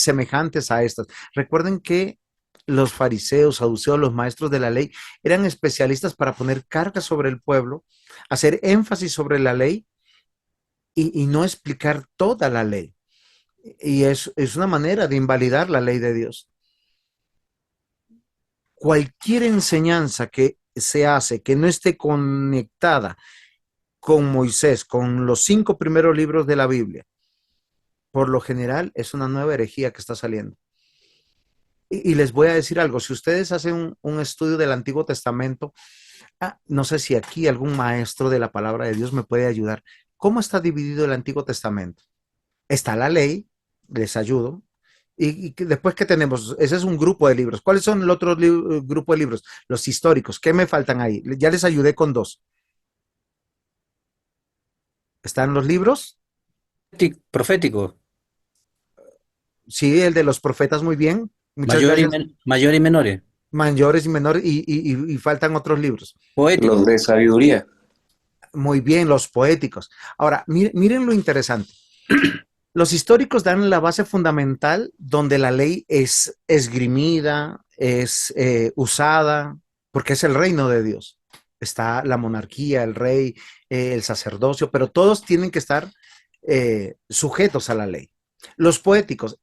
semejantes a estas. Recuerden que los fariseos, saduceos, los maestros de la ley eran especialistas para poner carga sobre el pueblo, hacer énfasis sobre la ley y no explicar toda la ley. Y es una manera de invalidar la ley de Dios. Cualquier enseñanza que se hace que no esté conectada con Moisés, con los 5 primeros libros de la Biblia, por lo general es una nueva herejía que está saliendo. Y les voy a decir algo, si ustedes hacen un estudio del Antiguo Testamento, no sé si aquí algún maestro de la palabra de Dios me puede ayudar. ¿Cómo está dividido el Antiguo Testamento? Está la ley, les ayudo. Y después, ¿qué tenemos? Ese es un grupo de libros. ¿Cuáles son el otro grupo de libros? Los históricos. ¿Qué me faltan ahí? Ya les ayudé con dos. ¿Están los libros? Profético, Sí, el de los profetas, muy bien. Muchas mayor gracias. mayor y menores, Mayores y menores, y faltan otros libros. poéticos. Los de sabiduría. Muy bien, los poéticos. Ahora, miren lo interesante. Los históricos dan la base fundamental donde la ley es esgrimida, es usada, porque es el reino de Dios. Está la monarquía, el rey, el sacerdocio, pero todos tienen que estar sujetos a la ley. Los poéticos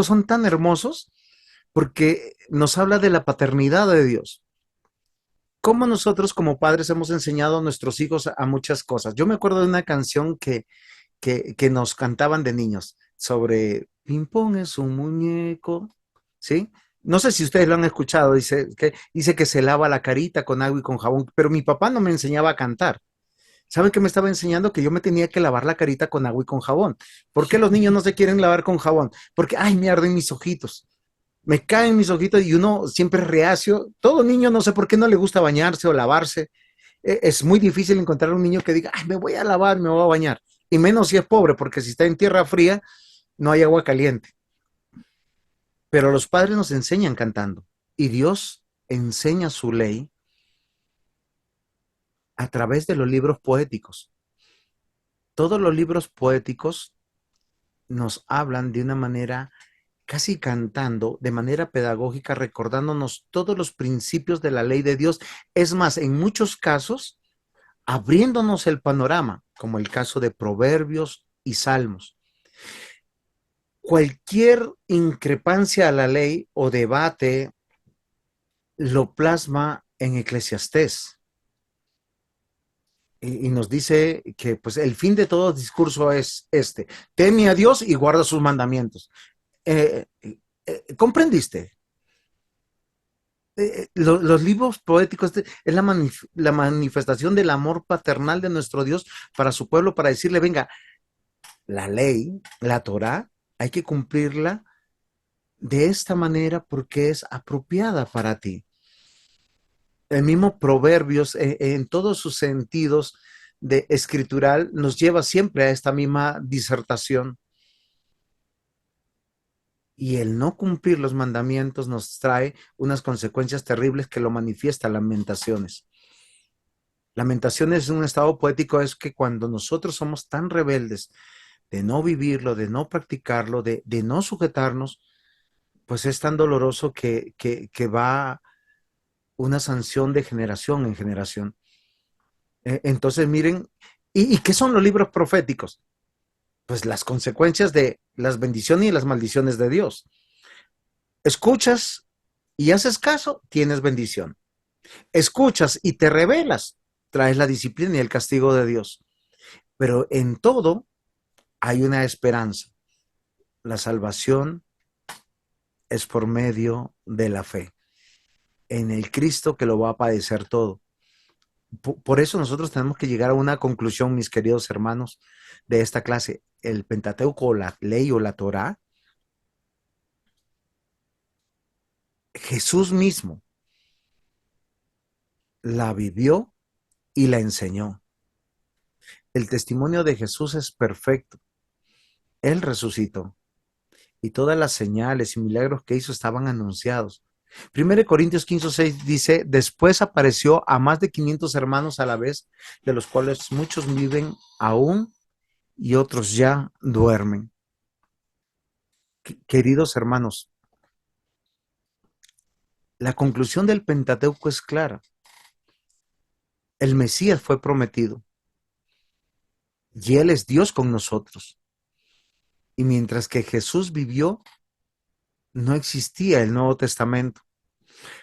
son tan hermosos porque nos habla de la paternidad de Dios. Cómo nosotros como padres hemos enseñado a nuestros hijos a muchas cosas. Yo me acuerdo de una canción que nos cantaban de niños sobre Pimpón es un muñeco, ¿sí? No sé si ustedes lo han escuchado, dice que se lava la carita con agua y con jabón, pero mi papá no me enseñaba a cantar. ¿Saben qué me estaba enseñando? Que yo me tenía que lavar la carita con agua y con jabón. ¿Por qué los niños no se quieren lavar con jabón? Porque, ay, me arden mis ojitos. Me caen mis ojitos y uno siempre es reacio. Todo niño, no sé por qué no le gusta bañarse o lavarse. Es muy difícil encontrar un niño que diga, ay, me voy a lavar, me voy a bañar. Y menos si es pobre, porque si está en tierra fría, no hay agua caliente. Pero los padres nos enseñan cantando. Y Dios enseña su ley a través de los libros poéticos. Todos los libros poéticos nos hablan de una manera casi cantando, de manera pedagógica, recordándonos todos los principios de la ley de Dios. Es más, en muchos casos, abriéndonos el panorama, como el caso de Proverbios y Salmos. Cualquier increpancia a la ley o debate lo plasma en Eclesiastés. Y nos dice que pues el fin de todo discurso es este: teme a Dios y guarda sus mandamientos. ¿Comprendiste? Los libros poéticos es la manifestación del amor paternal de nuestro Dios para su pueblo, para decirle, venga, la ley, la Torá, hay que cumplirla de esta manera porque es apropiada para ti. El mismo Proverbios, en todos sus sentidos de escritural, nos lleva siempre a esta misma disertación. Y el no cumplir los mandamientos nos trae unas consecuencias terribles que lo manifiesta Lamentaciones. Lamentaciones es un estado poético, es que cuando nosotros somos tan rebeldes de no vivirlo, de no practicarlo, de no sujetarnos, pues es tan doloroso que va una sanción de generación en generación. Entonces, miren, ¿y qué son los libros proféticos? Pues las consecuencias de las bendiciones y las maldiciones de Dios. Escuchas y haces caso, tienes bendición. Escuchas y te rebelas, traes la disciplina y el castigo de Dios. Pero en todo hay una esperanza. La salvación es por medio de la fe en el Cristo que lo va a padecer todo. Por eso nosotros tenemos que llegar a una conclusión, mis queridos hermanos, de esta clase. El Pentateuco, o la ley o la Torá, Jesús mismo la vivió y la enseñó. El testimonio de Jesús es perfecto. Él resucitó y todas las señales y milagros que hizo estaban anunciados. 1 Corintios 15:6 dice, después apareció a más de 500 hermanos a la vez, de los cuales muchos viven aún y otros ya duermen. Queridos hermanos, la conclusión del Pentateuco es clara. El Mesías fue prometido y Él es Dios con nosotros. Y mientras que Jesús vivió, no existía el Nuevo Testamento.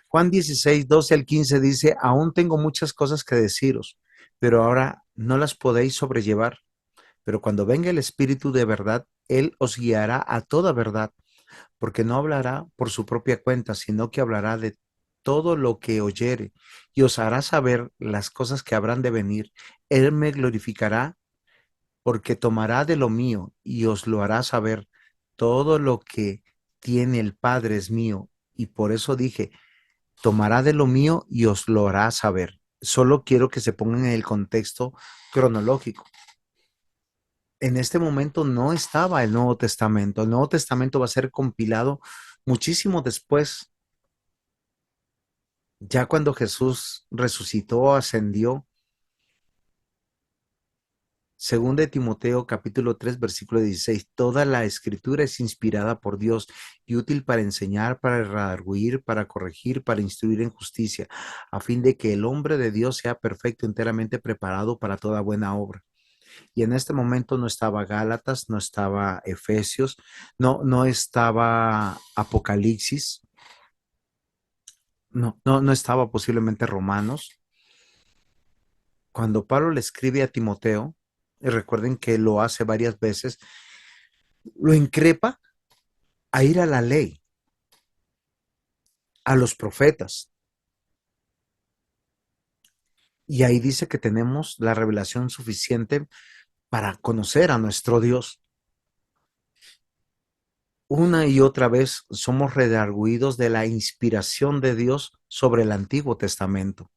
Juan 16:12-15 dice, aún tengo muchas cosas que deciros, pero ahora no las podéis sobrellevar. Pero cuando venga el Espíritu de verdad, Él os guiará a toda verdad, porque no hablará por su propia cuenta, sino que hablará de todo lo que oyere y os hará saber las cosas que habrán de venir. Él me glorificará porque tomará de lo mío y os lo hará saber. Todo lo que tiene el Padre es mío, y por eso dije, tomará de lo mío y os lo hará saber. Solo quiero que se pongan en el contexto cronológico. En este momento no estaba el Nuevo Testamento. El Nuevo Testamento va a ser compilado muchísimo después, ya cuando Jesús resucitó, ascendió. Según de Timoteo capítulo 3 versículo 16, toda la escritura es inspirada por Dios y útil para enseñar, para redarguir, para corregir, para instruir en justicia, a fin de que el hombre de Dios sea perfecto, enteramente preparado para toda buena obra. Y en este momento no estaba Gálatas, no estaba Efesios, no estaba Apocalipsis, no estaba posiblemente Romanos. Cuando Pablo le escribe a Timoteo, y recuerden que lo hace varias veces, lo increpa a ir a la ley, a los profetas. Y ahí dice que tenemos la revelación suficiente para conocer a nuestro Dios. Una y otra vez somos redarguidos de la inspiración de Dios sobre el Antiguo Testamento.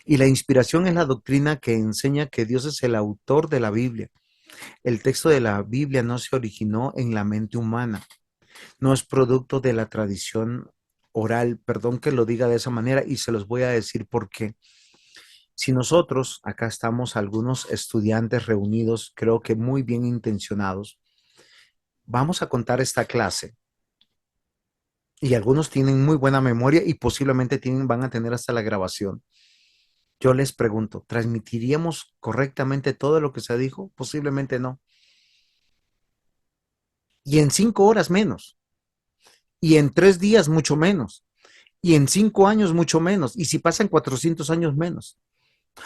Y la inspiración es la doctrina que enseña que Dios es el autor de la Biblia. El texto de la Biblia no se originó en la mente humana, no es producto de la tradición oral, perdón que lo diga de esa manera, y se los voy a decir por qué. Si nosotros, acá estamos algunos estudiantes reunidos, creo que muy bien intencionados, vamos a contar esta clase, y algunos tienen muy buena memoria y posiblemente van a tener hasta la grabación. Yo les pregunto, ¿transmitiríamos correctamente todo lo que se dijo? Posiblemente no. Y en 5 horas menos. Y en 3 días mucho menos. Y en 5 años mucho menos. Y si pasan 400 años menos.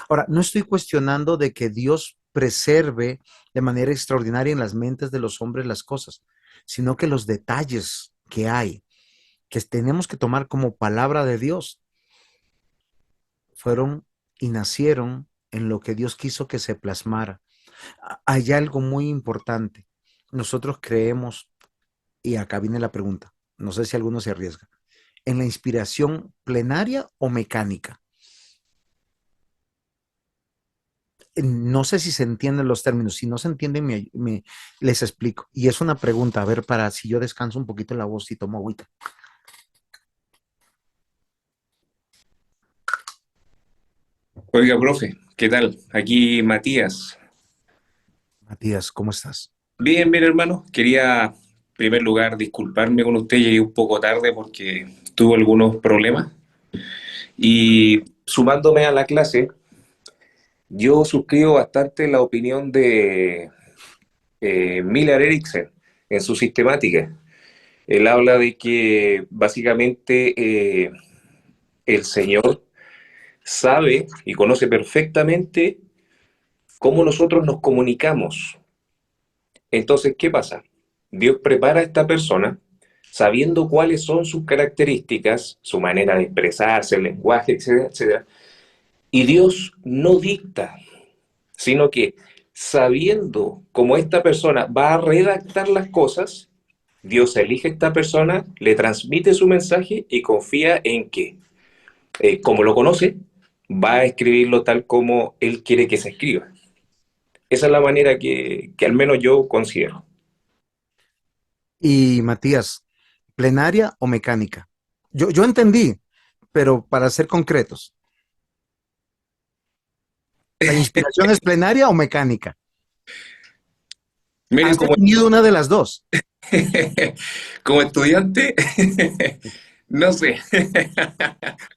Ahora, no estoy cuestionando de que Dios preserve de manera extraordinaria en las mentes de los hombres las cosas, sino que los detalles que hay, que tenemos que tomar como palabra de Dios, fueron y nacieron en lo que Dios quiso que se plasmara. Hay algo muy importante. Nosotros creemos, y acá viene la pregunta, no sé si alguno se arriesga, ¿en la inspiración plenaria o mecánica? No sé si se entienden los términos. Si no se entienden, les explico. Y es una pregunta, a ver, para si yo descanso un poquito la voz y tomo agüita. Oiga, profe, ¿qué tal? Aquí Matías. Matías, ¿cómo estás? Bien, bien, hermano. Quería, en primer lugar, disculparme con usted. Llegué un poco tarde porque tuve algunos problemas. Y sumándome a la clase, yo suscribo bastante la opinión de Miller Erickson en su sistemática. Él habla de que básicamente el Señor sabe y conoce perfectamente cómo nosotros nos comunicamos. Entonces, ¿qué pasa? Dios prepara a esta persona sabiendo cuáles son sus características, su manera de expresarse, el lenguaje, etcétera, etcétera. Y Dios no dicta, sino que sabiendo cómo esta persona va a redactar las cosas, Dios elige a esta persona, le transmite su mensaje y confía en que, como lo conoce, va a escribirlo tal como Él quiere que se escriba. Esa es la manera que al menos yo considero. Y Matías, ¿plenaria o mecánica? Yo entendí, pero para ser concretos, ¿la inspiración es plenaria o mecánica? Miren, ¿Has definido una de las dos? como estudiante, no sé.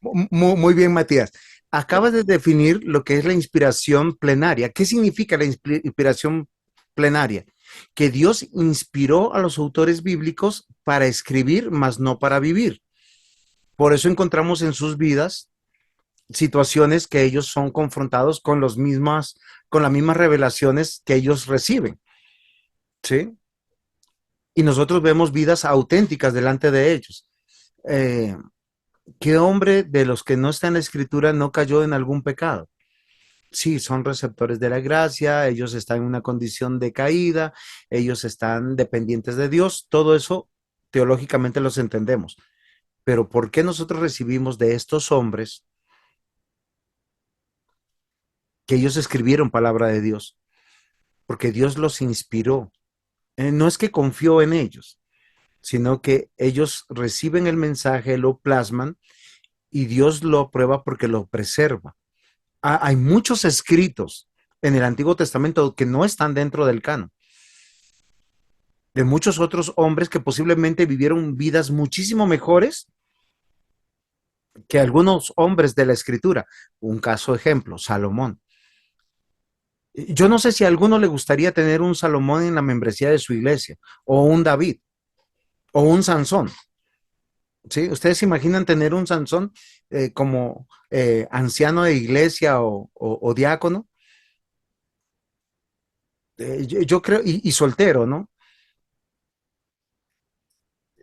Muy bien, Matías. Acabas de definir lo que es la inspiración plenaria. ¿Qué significa la inspiración plenaria? Que Dios inspiró a los autores bíblicos para escribir, mas no para vivir. Por eso encontramos en sus vidas situaciones que ellos son confrontados con las mismas revelaciones que ellos reciben, ¿sí? Y nosotros vemos vidas auténticas delante de ellos. Eh, ¿Qué hombre de los que no está en la escritura no cayó en algún pecado? Sí, son receptores de la gracia, ellos están en una condición de caída, ellos están dependientes de Dios, todo eso teológicamente los entendemos. Pero ¿por qué nosotros recibimos de estos hombres que ellos escribieron palabra de Dios? Porque Dios los inspiró. No es que confió en ellos, sino que ellos reciben el mensaje, lo plasman y Dios lo aprueba porque lo preserva. Hay muchos escritos en el Antiguo Testamento que no están dentro del canon, de muchos otros hombres que posiblemente vivieron vidas muchísimo mejores que algunos hombres de la Escritura. Un caso ejemplo, Salomón. Yo no sé si a alguno le gustaría tener un Salomón en la membresía de su iglesia, o un David, o un Sansón. ¿Sí? ¿Ustedes se imaginan tener un Sansón como anciano de iglesia o diácono? Yo creo, y soltero, ¿no?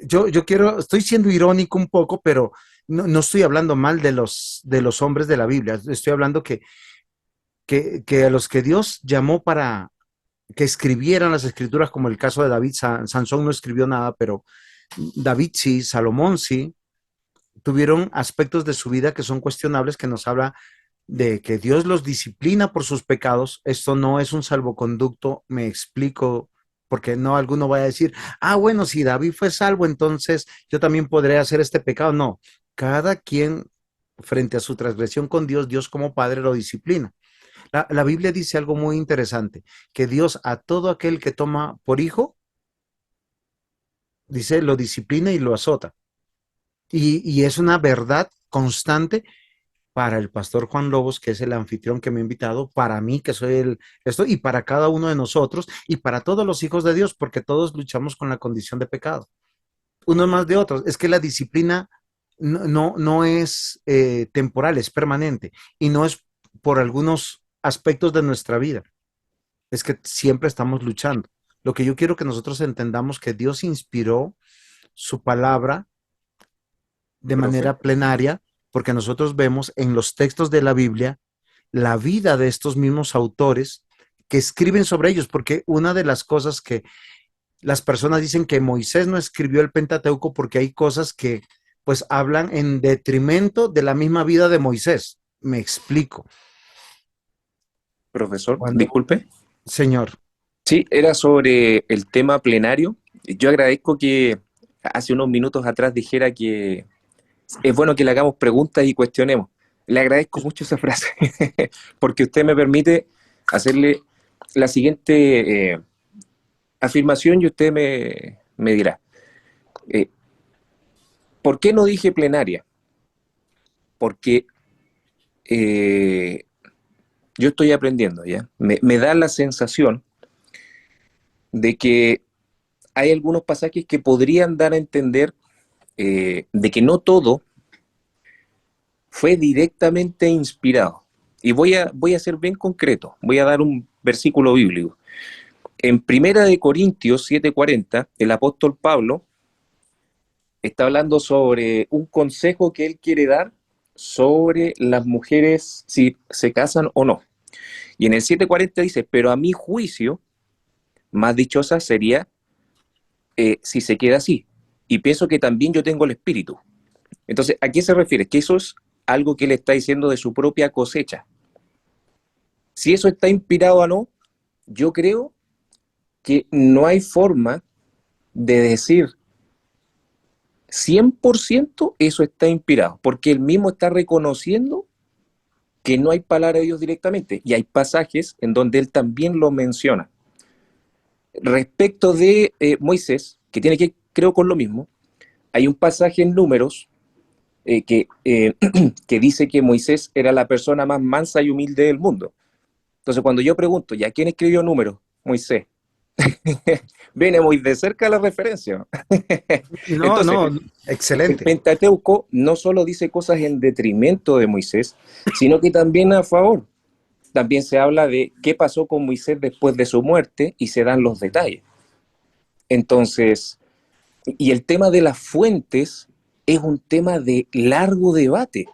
Yo quiero, estoy siendo irónico un poco, pero no estoy hablando mal de los hombres de la Biblia. Estoy hablando que a los que Dios llamó para que escribieran las escrituras, como el caso de David, Sansón no escribió nada, pero David sí, Salomón sí, tuvieron aspectos de su vida que son cuestionables, que nos habla de que Dios los disciplina por sus pecados. Esto no es un salvoconducto, me explico, porque no alguno vaya a decir, bueno, si David fue salvo, entonces yo también podré hacer este pecado. No, cada quien frente a su transgresión con Dios, Dios como Padre lo disciplina. La Biblia dice algo muy interesante, que Dios a todo aquel que toma por hijo, dice, lo disciplina y lo azota. Y es una verdad constante para el pastor Juan Lobos, que es el anfitrión que me ha invitado, para mí, que soy esto, y para cada uno de nosotros, y para todos los hijos de Dios, porque todos luchamos con la condición de pecado. Uno más de otros. Es que la disciplina no es temporal, es permanente, y no es por algunos aspectos de nuestra vida. Es que siempre estamos luchando. Lo que yo quiero que nosotros entendamos que Dios inspiró su palabra de Profe. manera plenaria, porque nosotros vemos en los textos de la Biblia la vida de estos mismos autores que escriben sobre ellos, porque una de las cosas que las personas dicen que Moisés no escribió el Pentateuco porque hay cosas que pues hablan en detrimento de la misma vida de Moisés. Me explico. Profesor, Cuando, disculpe. señor, Sí, era sobre el tema plenario. Yo agradezco que hace unos minutos atrás dijera que es bueno que le hagamos preguntas y cuestionemos. Le agradezco mucho esa frase, porque usted me permite hacerle la siguiente afirmación y usted me dirá. ¿Por qué no dije plenaria? Porque yo estoy aprendiendo, ¿ya? Me da la sensación de que hay algunos pasajes que podrían dar a entender de que no todo fue directamente inspirado. Y voy a ser bien concreto, voy a dar un versículo bíblico. En 1 Corintios 7:40, el apóstol Pablo está hablando sobre un consejo que él quiere dar sobre las mujeres si se casan o no. Y en el 7:40 dice, pero a mi juicio, más dichosa sería si se queda así. Y pienso que también yo tengo el espíritu. Entonces, ¿a qué se refiere? Que eso es algo que él está diciendo de su propia cosecha. Si eso está inspirado o no, yo creo que no hay forma de decir 100% eso está inspirado, porque él mismo está reconociendo que no hay palabra de Dios directamente, y hay pasajes en donde él también lo menciona. Respecto de Moisés, que tiene que ver, creo, con lo mismo, hay un pasaje en Números que dice que Moisés era la persona más mansa y humilde del mundo. Entonces, cuando yo pregunto, ¿ya quién escribió Números? Moisés. Viene muy de cerca la referencia. No, Entonces, no, el excelente. Pentateuco no solo dice cosas en detrimento de Moisés, sino que también a favor. También se habla de qué pasó con Moisés después de su muerte y se dan los detalles. Entonces, y el tema de las fuentes es un tema de largo debate.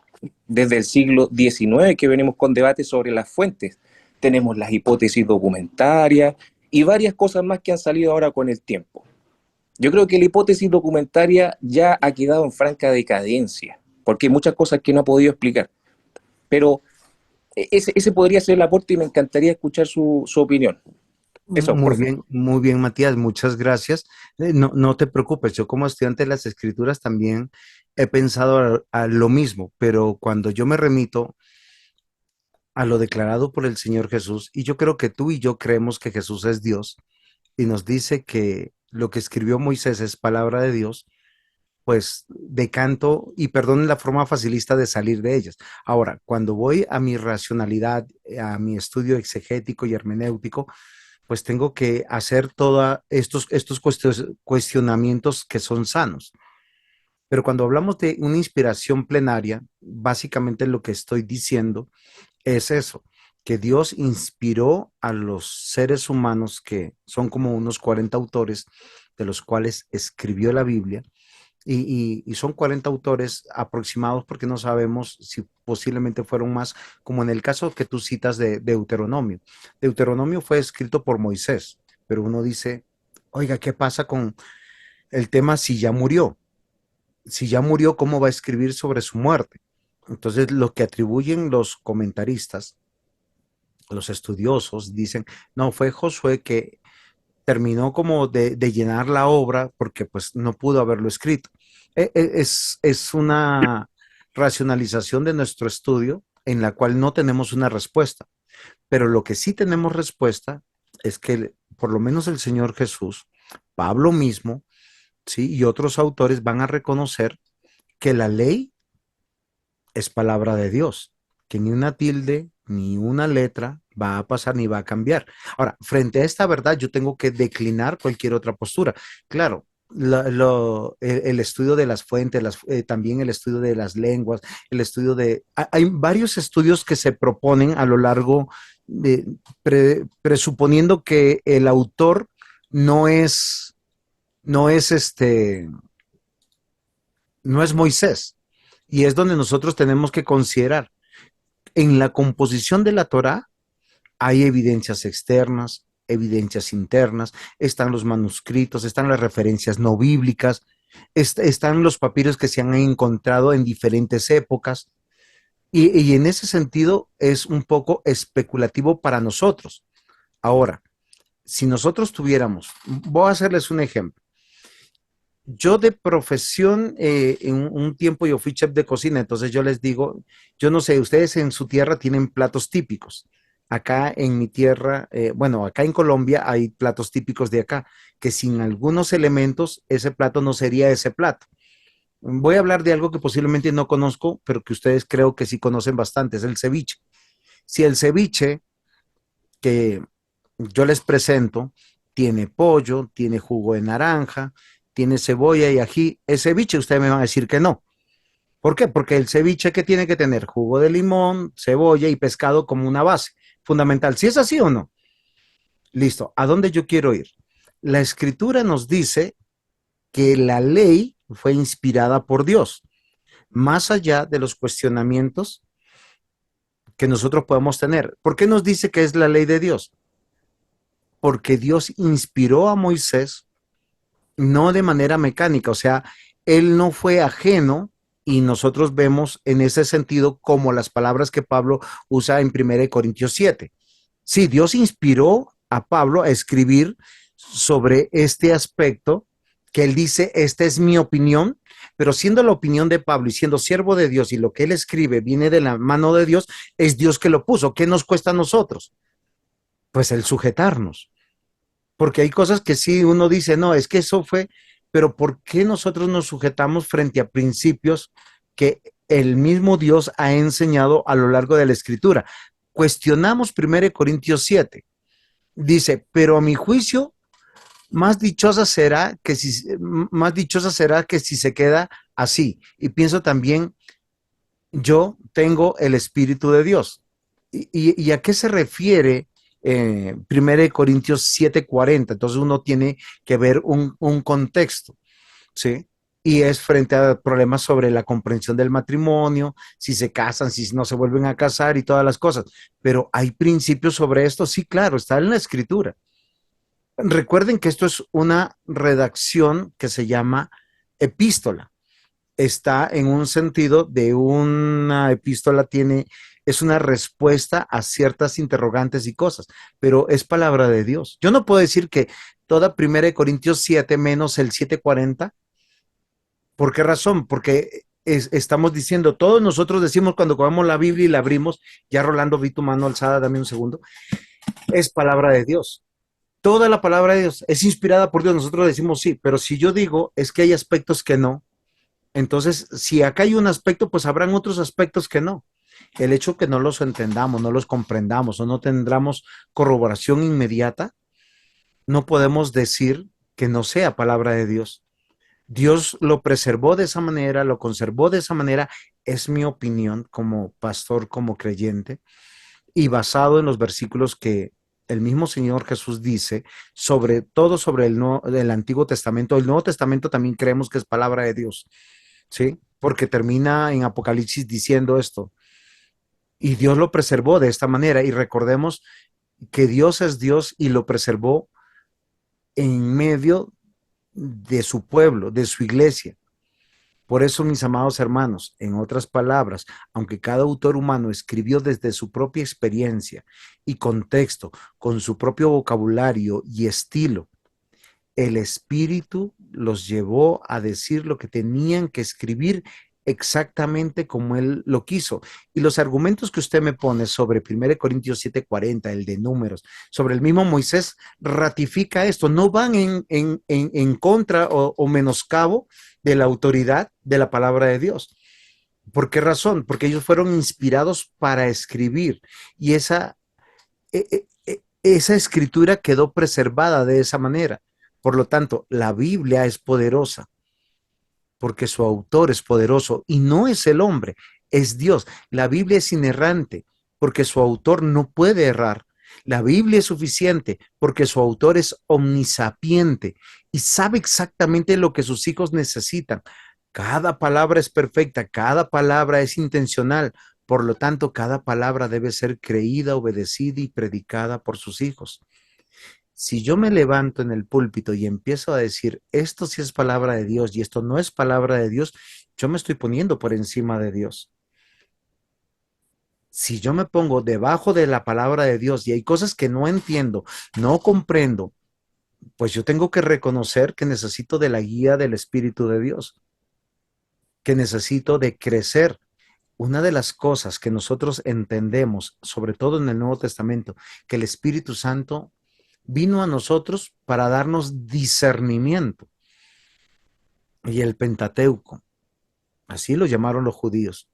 Desde el siglo XIX que venimos con debates sobre las fuentes. Tenemos las hipótesis documentarias y varias cosas más que han salido ahora con el tiempo. Yo creo que la hipótesis documentaria ya ha quedado en franca decadencia, porque hay muchas cosas que no ha podido explicar. Pero ese podría ser el aporte y me encantaría escuchar su opinión. Eso, por favor. Muy bien, Matías, muchas gracias. No, no te preocupes, yo como estudiante de las escrituras también he pensado a lo mismo, pero cuando yo me remito a lo declarado por el Señor Jesús, y yo creo que tú y yo creemos que Jesús es Dios, y nos dice que lo que escribió Moisés es palabra de Dios, pues decanto, y perdonen la forma facilista de salir de ellas. Ahora, cuando voy a mi racionalidad, a mi estudio exegético y hermenéutico, pues tengo que hacer todos estos cuestionamientos que son sanos. Pero cuando hablamos de una inspiración plenaria, básicamente lo que estoy diciendo es eso, que Dios inspiró a los seres humanos, que son como unos 40 autores, de los cuales escribió la Biblia, y son 40 autores aproximados porque no sabemos si posiblemente fueron más, como en el caso que tú citas de Deuteronomio. Deuteronomio fue escrito por Moisés, pero uno dice, oiga, ¿qué pasa con el tema si ya murió? Si ya murió, ¿cómo va a escribir sobre su muerte? Entonces, lo que atribuyen los comentaristas, los estudiosos, dicen, no, fue Josué que terminó como de llenar la obra porque pues no pudo haberlo escrito. Es una racionalización de nuestro estudio en la cual no tenemos una respuesta, pero lo que sí tenemos respuesta es que por lo menos el Señor Jesús, Pablo mismo, ¿sí? Y otros autores van a reconocer que la ley es palabra de Dios, que ni una tilde ni una letra va a pasar ni va a cambiar. Ahora, frente a esta verdad, yo tengo que declinar cualquier otra postura. Claro, el estudio de las fuentes, también el estudio de las lenguas, el estudio de... Hay varios estudios que se proponen a lo largo de, presuponiendo que el autor no es, no es no es Moisés. Y es donde nosotros tenemos que considerar, en la composición de la Torá hay evidencias externas, evidencias internas, están los manuscritos, están las referencias no bíblicas, están los papiros que se han encontrado en diferentes épocas, y en ese sentido es un poco especulativo para nosotros. Ahora, si nosotros tuviéramos, voy a hacerles un ejemplo. Yo de profesión, en un tiempo yo fui chef de cocina, entonces yo les digo, yo no sé, ustedes en su tierra tienen platos típicos. Acá en mi tierra, bueno, acá en Colombia hay platos típicos de acá, que sin algunos elementos ese plato no sería ese plato. Voy a hablar de algo que posiblemente no conozco, pero que ustedes creo que sí conocen bastante, es el ceviche. Si el ceviche que yo les presento tiene pollo, tiene jugo de naranja, tiene cebolla y ají, el ceviche ustedes me van a decir que no. ¿Por qué? Porque el ceviche que tiene que tener jugo de limón, cebolla y pescado como una base fundamental. ¿Si es así o no? Listo. ¿A dónde yo quiero ir? La escritura nos dice que la ley fue inspirada por Dios, más allá de los cuestionamientos que nosotros podemos tener. ¿Por qué nos dice que es la ley de Dios? Porque Dios inspiró a Moisés no de manera mecánica, o sea, él no fue ajeno, y nosotros vemos en ese sentido como las palabras que Pablo usa en 1 Corintios 7. Sí, Dios inspiró a Pablo a escribir sobre este aspecto, que él dice, esta es mi opinión, pero siendo la opinión de Pablo y siendo siervo de Dios, y lo que él escribe viene de la mano de Dios, es Dios que lo puso. ¿Qué nos cuesta a nosotros? Pues el sujetarnos, porque hay cosas que sí uno dice, no, es que eso fue, pero ¿por qué nosotros nos sujetamos frente a principios que el mismo Dios ha enseñado a lo largo de la escritura? Cuestionamos 1 Corintios 7, dice, pero a mi juicio más dichosa será que si se queda así. Y pienso también, yo tengo el Espíritu de Dios. ¿Y a qué se refiere 1 Corintios 7:40? Entonces uno tiene que ver un contexto, ¿sí? Y es frente a problemas sobre la comprensión del matrimonio, si se casan, si no se vuelven a casar y todas las cosas. Pero hay principios sobre esto, sí, claro, está en la escritura. Recuerden que esto es una redacción que se llama epístola. Está en un sentido de una epístola, es una respuesta a ciertas interrogantes y cosas, pero es palabra de Dios. Yo no puedo decir que toda 1 Corintios 7 menos el 7:40. ¿Por qué razón? Porque estamos diciendo, todos nosotros decimos cuando comemos la Biblia y la abrimos, ya Rolando, vi tu mano alzada, dame un segundo, es palabra de Dios. Toda la palabra de Dios es inspirada por Dios. Nosotros decimos sí, pero si yo digo es que hay aspectos que no, entonces si acá hay un aspecto, pues habrán otros aspectos que no. El hecho que no los entendamos, no los comprendamos o no tendremos corroboración inmediata, no podemos decir que no sea palabra de Dios. Dios lo preservó de esa manera, lo conservó de esa manera, es mi opinión como pastor, como creyente, y basado en los versículos que el mismo Señor Jesús dice, sobre todo sobre el Antiguo Testamento. El Nuevo Testamento también creemos que es palabra de Dios, ¿sí? Porque termina en Apocalipsis diciendo esto, y Dios lo preservó de esta manera, y recordemos que Dios es Dios y lo preservó en medio de su pueblo, de su iglesia. Por eso, mis amados hermanos, en otras palabras, aunque cada autor humano escribió desde su propia experiencia y contexto, con su propio vocabulario y estilo, el Espíritu los llevó a decir lo que tenían que escribir exactamente como Él lo quiso. Y los argumentos que usted me pone sobre 1 Corintios 7:40, el de números, sobre el mismo Moisés, ratifica esto. No van en contra o menoscabo de la autoridad de la palabra de Dios. ¿Por qué razón? Porque ellos fueron inspirados para escribir y esa escritura quedó preservada de esa manera. Por lo tanto, la Biblia es poderosa porque su autor es poderoso y no es el hombre, es Dios. La Biblia es inerrante porque su autor no puede errar. La Biblia es suficiente porque su autor es omnisapiente y sabe exactamente lo que sus hijos necesitan. Cada palabra es perfecta, cada palabra es intencional. Por lo tanto, cada palabra debe ser creída, obedecida y predicada por sus hijos. Si yo me levanto en el púlpito y empiezo a decir, esto sí es palabra de Dios y esto no es palabra de Dios, yo me estoy poniendo por encima de Dios. Si yo me pongo debajo de la palabra de Dios y hay cosas que no entiendo, no comprendo, pues yo tengo que reconocer que necesito de la guía del Espíritu de Dios, que necesito de crecer. Una de las cosas que nosotros entendemos, sobre todo en el Nuevo Testamento, que el Espíritu Santo vino a nosotros para darnos discernimiento. Y el Pentateuco, así lo llamaron los judíos,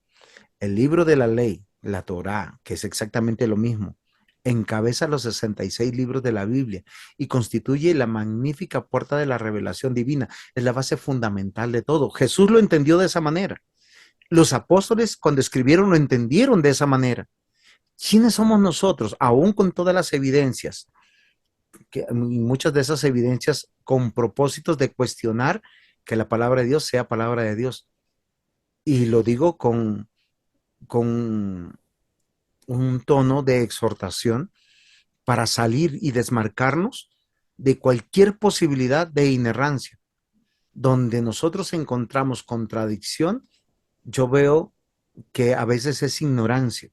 el libro de la ley, la Torá, que es exactamente lo mismo, encabeza los 66 libros de la Biblia y constituye la magnífica puerta de la revelación divina. Es la base fundamental de todo. Jesús lo entendió de esa manera. Los apóstoles, cuando escribieron, lo entendieron de esa manera. ¿Quiénes somos nosotros? Aún con todas las evidencias, que muchas de esas evidencias con propósitos de cuestionar que la palabra de Dios sea palabra de Dios. Y lo digo con un tono de exhortación para salir y desmarcarnos de cualquier posibilidad de inerrancia. Donde nosotros encontramos contradicción, yo veo que a veces es ignorancia,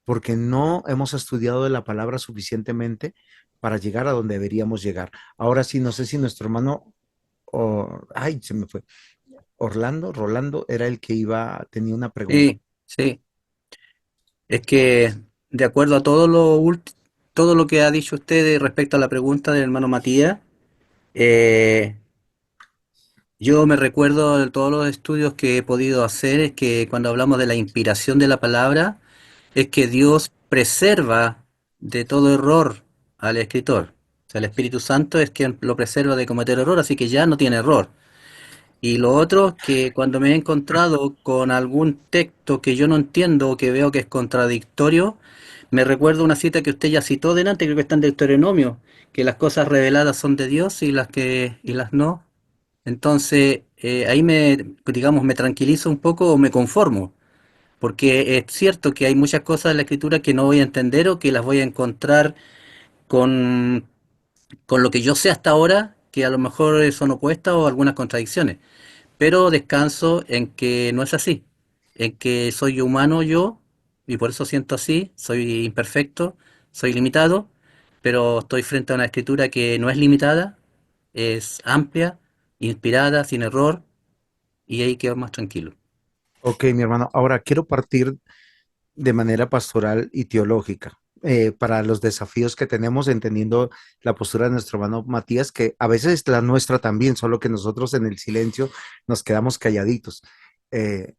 porque no hemos estudiado de la palabra suficientemente para llegar a donde deberíamos llegar. Ahora sí, no sé si nuestro hermano, ay, se me fue, Rolando era el que tenía una pregunta. Sí, sí. Es que de acuerdo a todo lo que ha dicho usted respecto a la pregunta del hermano Matías, eh, yo me recuerdo de todos los estudios que he podido hacer, es que cuando hablamos de la inspiración de la palabra, es que Dios preserva de todo error al escritor. O sea, el Espíritu Santo es quien lo preserva de cometer error, así que ya no tiene error. Y lo otro es que cuando me he encontrado con algún texto que yo no entiendo o que veo que es contradictorio, me recuerdo una cita que usted ya citó delante, creo que está en Deuteronomio, que las cosas reveladas son de Dios y las no. Entonces, ahí digamos, me tranquilizo un poco o me conformo, porque es cierto que hay muchas cosas en la escritura que no voy a entender o que las voy a encontrar con, con lo que yo sé hasta ahora, que a lo mejor son opuestas o algunas contradicciones, pero descanso en que no es así, en que soy humano yo y por eso siento así, soy imperfecto, soy limitado, pero estoy frente a una escritura que no es limitada, es amplia, inspirada, sin error, y ahí quedo más tranquilo. Ok, mi hermano. Ahora quiero partir de manera pastoral y teológica para los desafíos que tenemos, entendiendo la postura de nuestro hermano Matías, que a veces es la nuestra también, solo que nosotros en el silencio nos quedamos calladitos. Eh,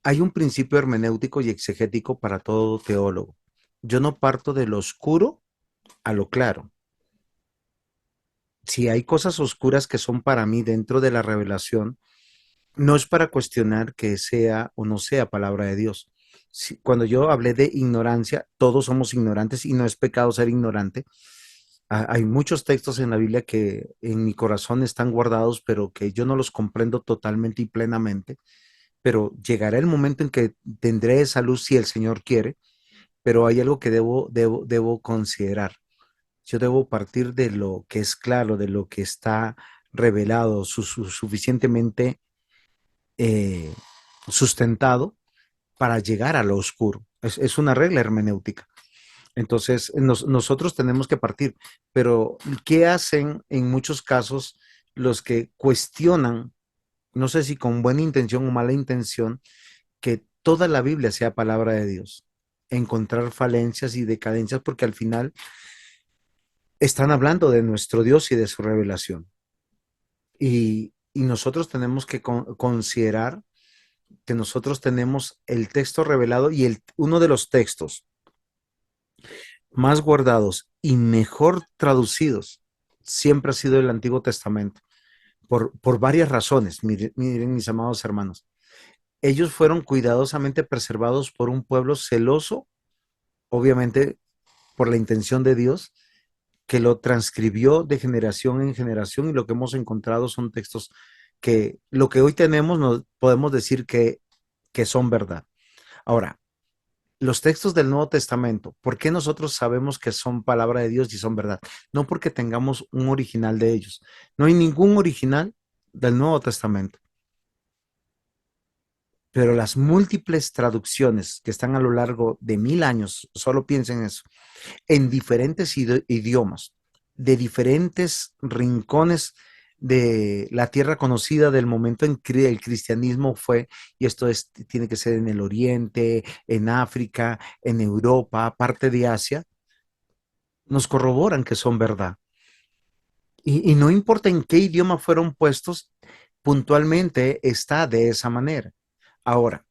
Hay un principio hermenéutico y exegético para todo teólogo. Yo no parto de lo oscuro a lo claro. Si hay cosas oscuras que son para mí dentro de la revelación, no es para cuestionar que sea o no sea palabra de Dios. Cuando yo hablé de ignorancia, todos somos ignorantes y no es pecado ser ignorante. Hay muchos textos en la Biblia que en mi corazón están guardados, pero que yo no los comprendo totalmente y plenamente. Pero llegará el momento en que tendré esa luz si el Señor quiere, pero hay algo que debo considerar. Yo debo partir de lo que es claro, de lo que está revelado, suficientemente eh, sustentado para llegar a lo oscuro. Es una regla hermenéutica. Entonces, nosotros tenemos que partir, pero ¿qué hacen en muchos casos los que cuestionan, no sé si con buena intención o mala intención, que toda la Biblia sea palabra de Dios? Encontrar falencias y decadencias porque al final están hablando de nuestro Dios y de su revelación. Y nosotros tenemos que considerar que nosotros tenemos el texto revelado y uno de los textos más guardados y mejor traducidos siempre ha sido el Antiguo Testamento, por varias razones, miren mis amados hermanos. Ellos fueron cuidadosamente preservados por un pueblo celoso, obviamente por la intención de Dios, que lo transcribió de generación en generación y lo que hemos encontrado son textos que lo que hoy tenemos nos podemos decir que son verdad. Ahora, los textos del Nuevo Testamento, ¿por qué nosotros sabemos que son palabra de Dios y son verdad? No porque tengamos un original de ellos. No hay ningún original del Nuevo Testamento, pero las múltiples traducciones que están a lo largo de 1000 años, solo piensen eso, en diferentes idiomas, de diferentes rincones de la tierra conocida del momento en que el cristianismo fue, y esto tiene que ser en el Oriente, en África, en Europa, parte de Asia, nos corroboran que son verdad. Y no importa en qué idioma fueron puestos, puntualmente está de esa manera. Ahora,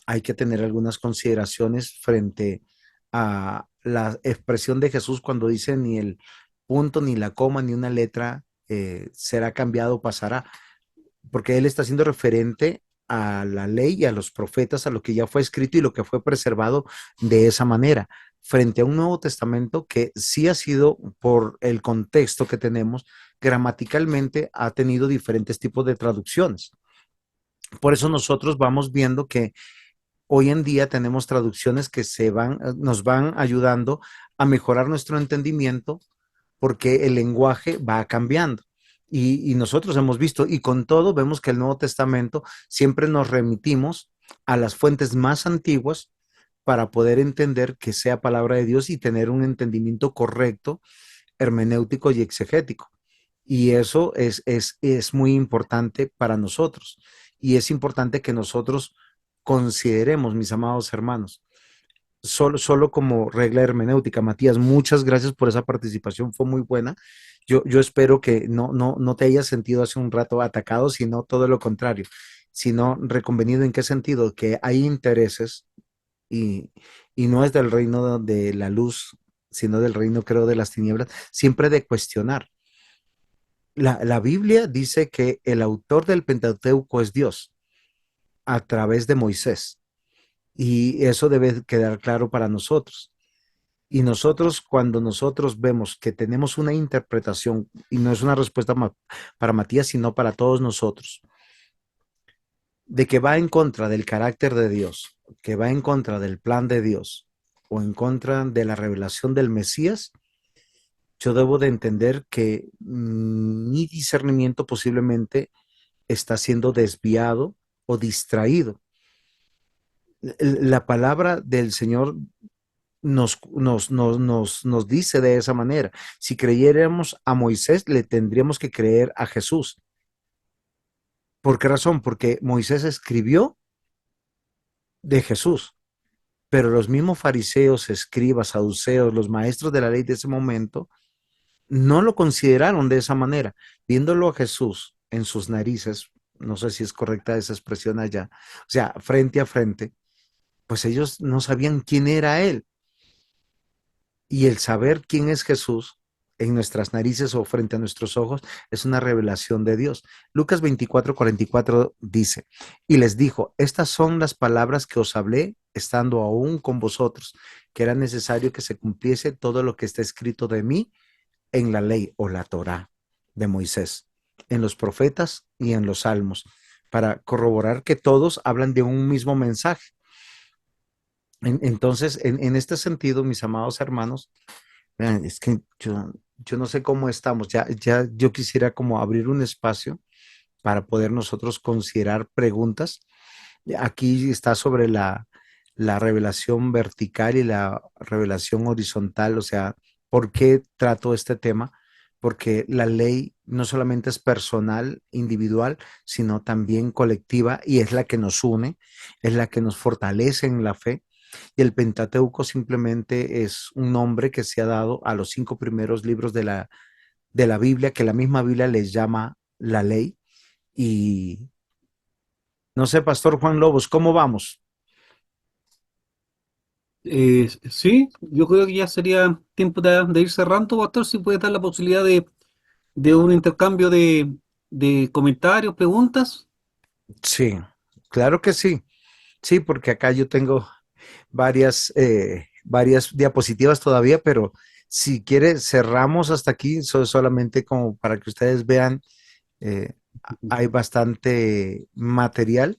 hay que tener algunas consideraciones frente a la expresión de Jesús cuando dice ni el punto, ni la coma, ni una letra será cambiado o pasará, porque él está siendo referente a la ley y a los profetas, a lo que ya fue escrito y lo que fue preservado de esa manera, frente a un Nuevo Testamento que sí ha sido, por el contexto que tenemos, gramaticalmente ha tenido diferentes tipos de traducciones. Por eso nosotros vamos viendo que hoy en día tenemos traducciones que nos van ayudando a mejorar nuestro entendimiento porque el lenguaje va cambiando. Y nosotros hemos visto, y con todo vemos que el Nuevo Testamento siempre nos remitimos a las fuentes más antiguas para poder entender que sea palabra de Dios y tener un entendimiento correcto, hermenéutico y exegético. Y eso es muy importante para nosotros. Y es importante que nosotros consideremos, mis amados hermanos, solo como regla hermenéutica. Matías, muchas gracias por esa participación, fue muy buena. Yo espero que no te hayas sentido hace un rato atacado, sino todo lo contrario, sino reconvenido en qué sentido, que hay intereses y, y no es del reino de la luz sino del reino, creo, de las tinieblas, siempre de cuestionar. La Biblia dice que el autor del Pentateuco es Dios a través de Moisés, y eso debe quedar claro para nosotros. Y nosotros, cuando nosotros vemos que tenemos una interpretación, y no es una respuesta para Matías, sino para todos nosotros, de que va en contra del carácter de Dios, que va en contra del plan de Dios, o en contra de la revelación del Mesías, yo debo de entender que mi discernimiento posiblemente está siendo desviado o distraído. La palabra del Señor nos dice de esa manera. Si creyéramos a Moisés, le tendríamos que creer a Jesús. ¿Por qué razón? Porque Moisés escribió de Jesús, pero los mismos fariseos, escribas, saduceos, los maestros de la ley de ese momento, no lo consideraron de esa manera. Viéndolo a Jesús en sus narices, no sé si es correcta esa expresión allá, o sea, frente a frente, pues ellos no sabían quién era él. Y el saber quién es Jesús en nuestras narices o frente a nuestros ojos es una revelación de Dios. Lucas 24:44 dice, y les dijo, estas son las palabras que os hablé estando aún con vosotros, que era necesario que se cumpliese todo lo que está escrito de mí en la ley o la Torá de Moisés, en los profetas y en los salmos, para corroborar que todos hablan de un mismo mensaje. Entonces, en este sentido, mis amados hermanos, vean, es que yo no sé cómo estamos, ya yo quisiera como abrir un espacio para poder nosotros considerar preguntas. Aquí está sobre la revelación vertical y la revelación horizontal, o sea, ¿por qué trato este tema? Porque la ley no solamente es personal, individual, sino también colectiva y es la que nos une, es la que nos fortalece en la fe. Y el Pentateuco simplemente es un nombre que se ha dado a los 5 primeros libros de la Biblia, que la misma Biblia les llama la ley. Y no sé, Pastor Juan Lobos, ¿cómo vamos? Sí, yo creo que ya sería tiempo de ir cerrando, Pastor, si puede dar la posibilidad de un intercambio de comentarios, preguntas. Sí, claro que sí. Sí, porque acá yo tengo varias diapositivas todavía, pero si quiere, cerramos hasta aquí, solamente como para que ustedes vean, eh, hay bastante material,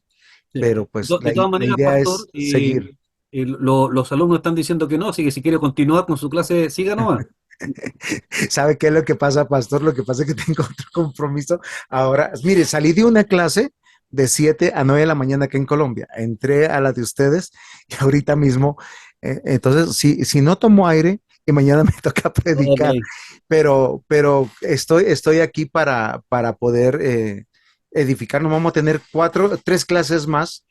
Sí. pero pues De todas la maneras, idea Pastor, es seguir. los alumnos están diciendo que no, así que si quiere continuar con su clase, siga nomás. ¿Sabe qué es lo que pasa, Pastor? Lo que pasa es que tengo otro compromiso. Ahora, mire, salí de una clase de 7 a 9 de la mañana aquí en Colombia. Entré a la de ustedes y ahorita mismo, entonces, si no tomo aire y mañana me toca Ok. predicar, pero estoy aquí para poder edificar. Nos vamos a tener 3 clases más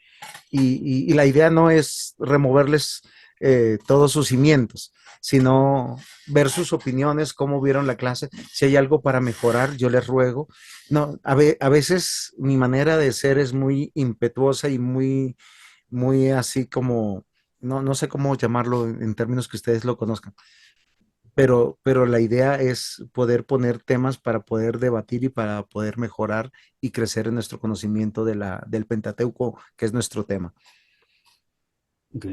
y la idea no es removerles todos sus cimientos, sino ver sus opiniones, cómo vieron la clase, si hay algo para mejorar, yo les ruego. No, a veces mi manera de ser es muy impetuosa y muy así como, no sé cómo llamarlo en términos que ustedes lo conozcan, pero la idea es poder poner temas para poder debatir y para poder mejorar y crecer en nuestro conocimiento del Pentateuco, que es nuestro tema. Ok.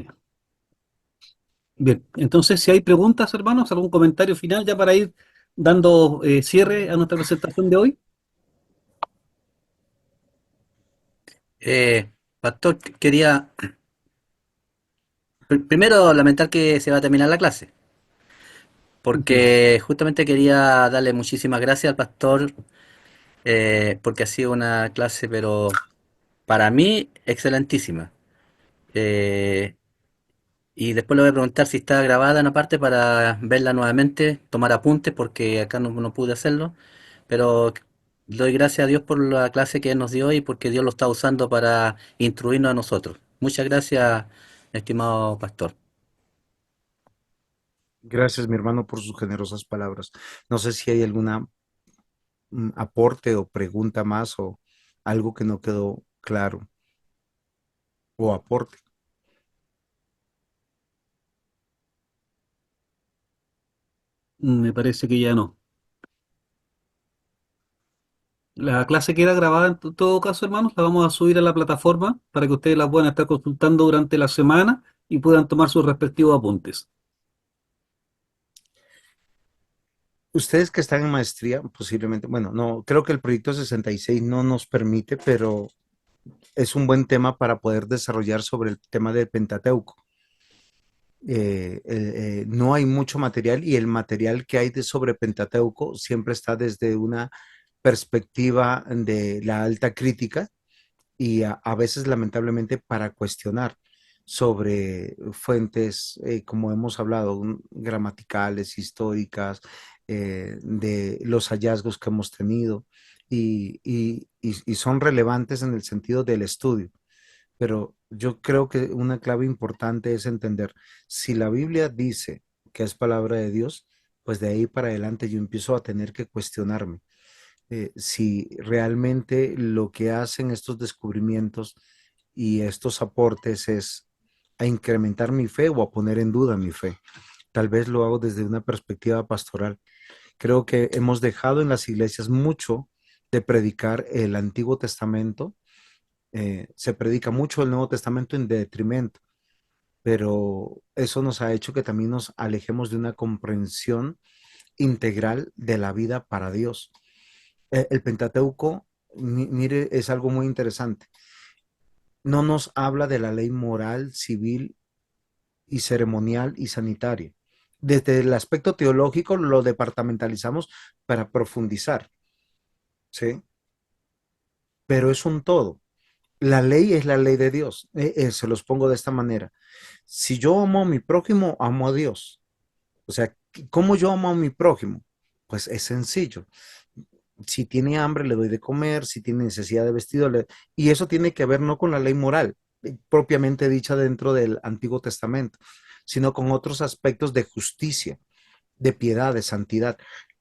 Bien, entonces si hay preguntas, hermanos, algún comentario final ya para ir dando cierre a nuestra presentación de hoy. Pastor, quería primero lamentar que se va a terminar la clase, Entiendo. porque justamente quería darle muchísimas gracias al pastor, porque ha sido una clase, pero para mí, excelentísima. Eh, y después le voy a preguntar si está grabada en aparte para verla nuevamente, tomar apuntes, porque acá no pude hacerlo. Pero doy gracias a Dios por la clase que Él nos dio y porque Dios lo está usando para instruirnos a nosotros. Muchas gracias, estimado pastor. Gracias, mi hermano, por sus generosas palabras. No sé si hay alguna aporte o pregunta más o algo que no quedó claro o aporte. Me parece que ya no. La clase queda grabada en todo caso, hermanos, la vamos a subir a la plataforma para que ustedes la puedan estar consultando durante la semana y puedan tomar sus respectivos apuntes. Ustedes que están en maestría, posiblemente, bueno, no, creo que el proyecto 66 no nos permite, pero es un buen tema para poder desarrollar sobre el tema del Pentateuco. No hay mucho material y el material que hay de sobre Pentateuco siempre está desde una perspectiva de la alta crítica y a veces lamentablemente para cuestionar sobre fuentes, como hemos hablado, gramaticales, históricas, de los hallazgos que hemos tenido y son relevantes en el sentido del estudio. Pero yo creo que una clave importante es entender, si la Biblia dice que es palabra de Dios, pues de ahí para adelante yo empiezo a tener que cuestionarme si realmente lo que hacen estos descubrimientos y estos aportes es a incrementar mi fe o a poner en duda mi fe. Tal vez lo hago desde una perspectiva pastoral. Creo que hemos dejado en las iglesias mucho de predicar el Antiguo Testamento. Se predica mucho el Nuevo Testamento en detrimento, pero eso nos ha hecho que también nos alejemos de una comprensión integral de la vida para Dios. El Pentateuco, mire, es algo muy interesante. No nos habla de la ley moral, civil y ceremonial y sanitaria. Desde el aspecto teológico lo departamentalizamos para profundizar, ¿sí? Pero es un todo. La ley es la ley de Dios. Se los pongo de esta manera. Si yo amo a mi prójimo, amo a Dios. O sea, ¿cómo yo amo a mi prójimo? Pues es sencillo. Si tiene hambre, le doy de comer, si tiene necesidad de vestido, y eso tiene que ver no con la ley moral, propiamente dicha dentro del Antiguo Testamento, sino con otros aspectos de justicia, de piedad, de santidad.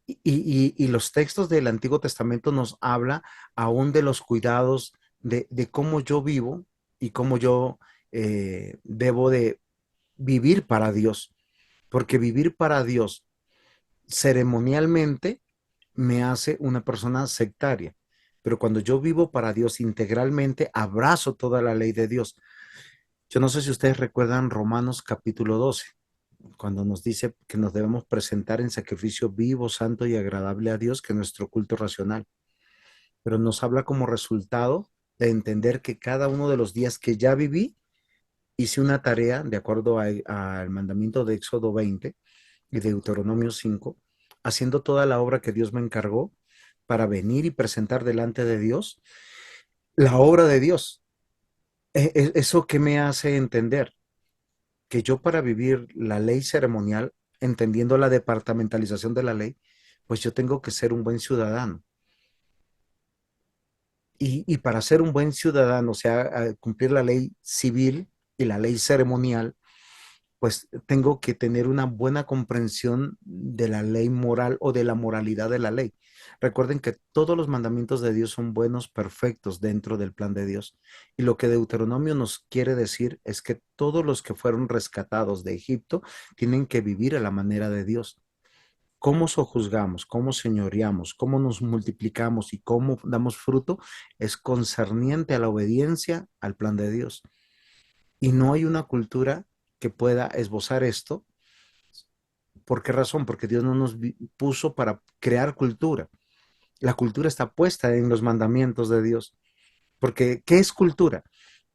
Y los textos del Antiguo Testamento nos habla aún de los cuidados de cómo yo vivo y cómo yo debo de vivir para Dios, porque vivir para Dios ceremonialmente me hace una persona sectaria. Pero cuando yo vivo para Dios integralmente, abrazo toda la ley de Dios. Yo no sé si ustedes recuerdan Romanos capítulo 12, cuando nos dice que nos debemos presentar en sacrificio vivo, santo y agradable a Dios, que es nuestro culto racional. Pero nos habla como resultado de entender que cada uno de los días que ya viví, hice una tarea de acuerdo al mandamiento de Éxodo 20 y de Deuteronomio 5, haciendo toda la obra que Dios me encargó para venir y presentar delante de Dios la obra de Dios. Eso que me hace entender que yo para vivir la ley ceremonial, entendiendo la departamentalización de la ley, pues yo tengo que ser un buen ciudadano. Y para ser un buen ciudadano, o sea, cumplir la ley civil y la ley ceremonial, pues tengo que tener una buena comprensión de la ley moral o de la moralidad de la ley. Recuerden que todos los mandamientos de Dios son buenos, perfectos dentro del plan de Dios. Y lo que Deuteronomio nos quiere decir es que todos los que fueron rescatados de Egipto tienen que vivir a la manera de Dios. Cómo sojuzgamos, cómo señoreamos, cómo nos multiplicamos y cómo damos fruto es concerniente a la obediencia al plan de Dios. Y no hay una cultura que pueda esbozar esto. ¿Por qué razón? Porque Dios no nos puso para crear cultura. La cultura está puesta en los mandamientos de Dios. Porque, ¿qué es cultura?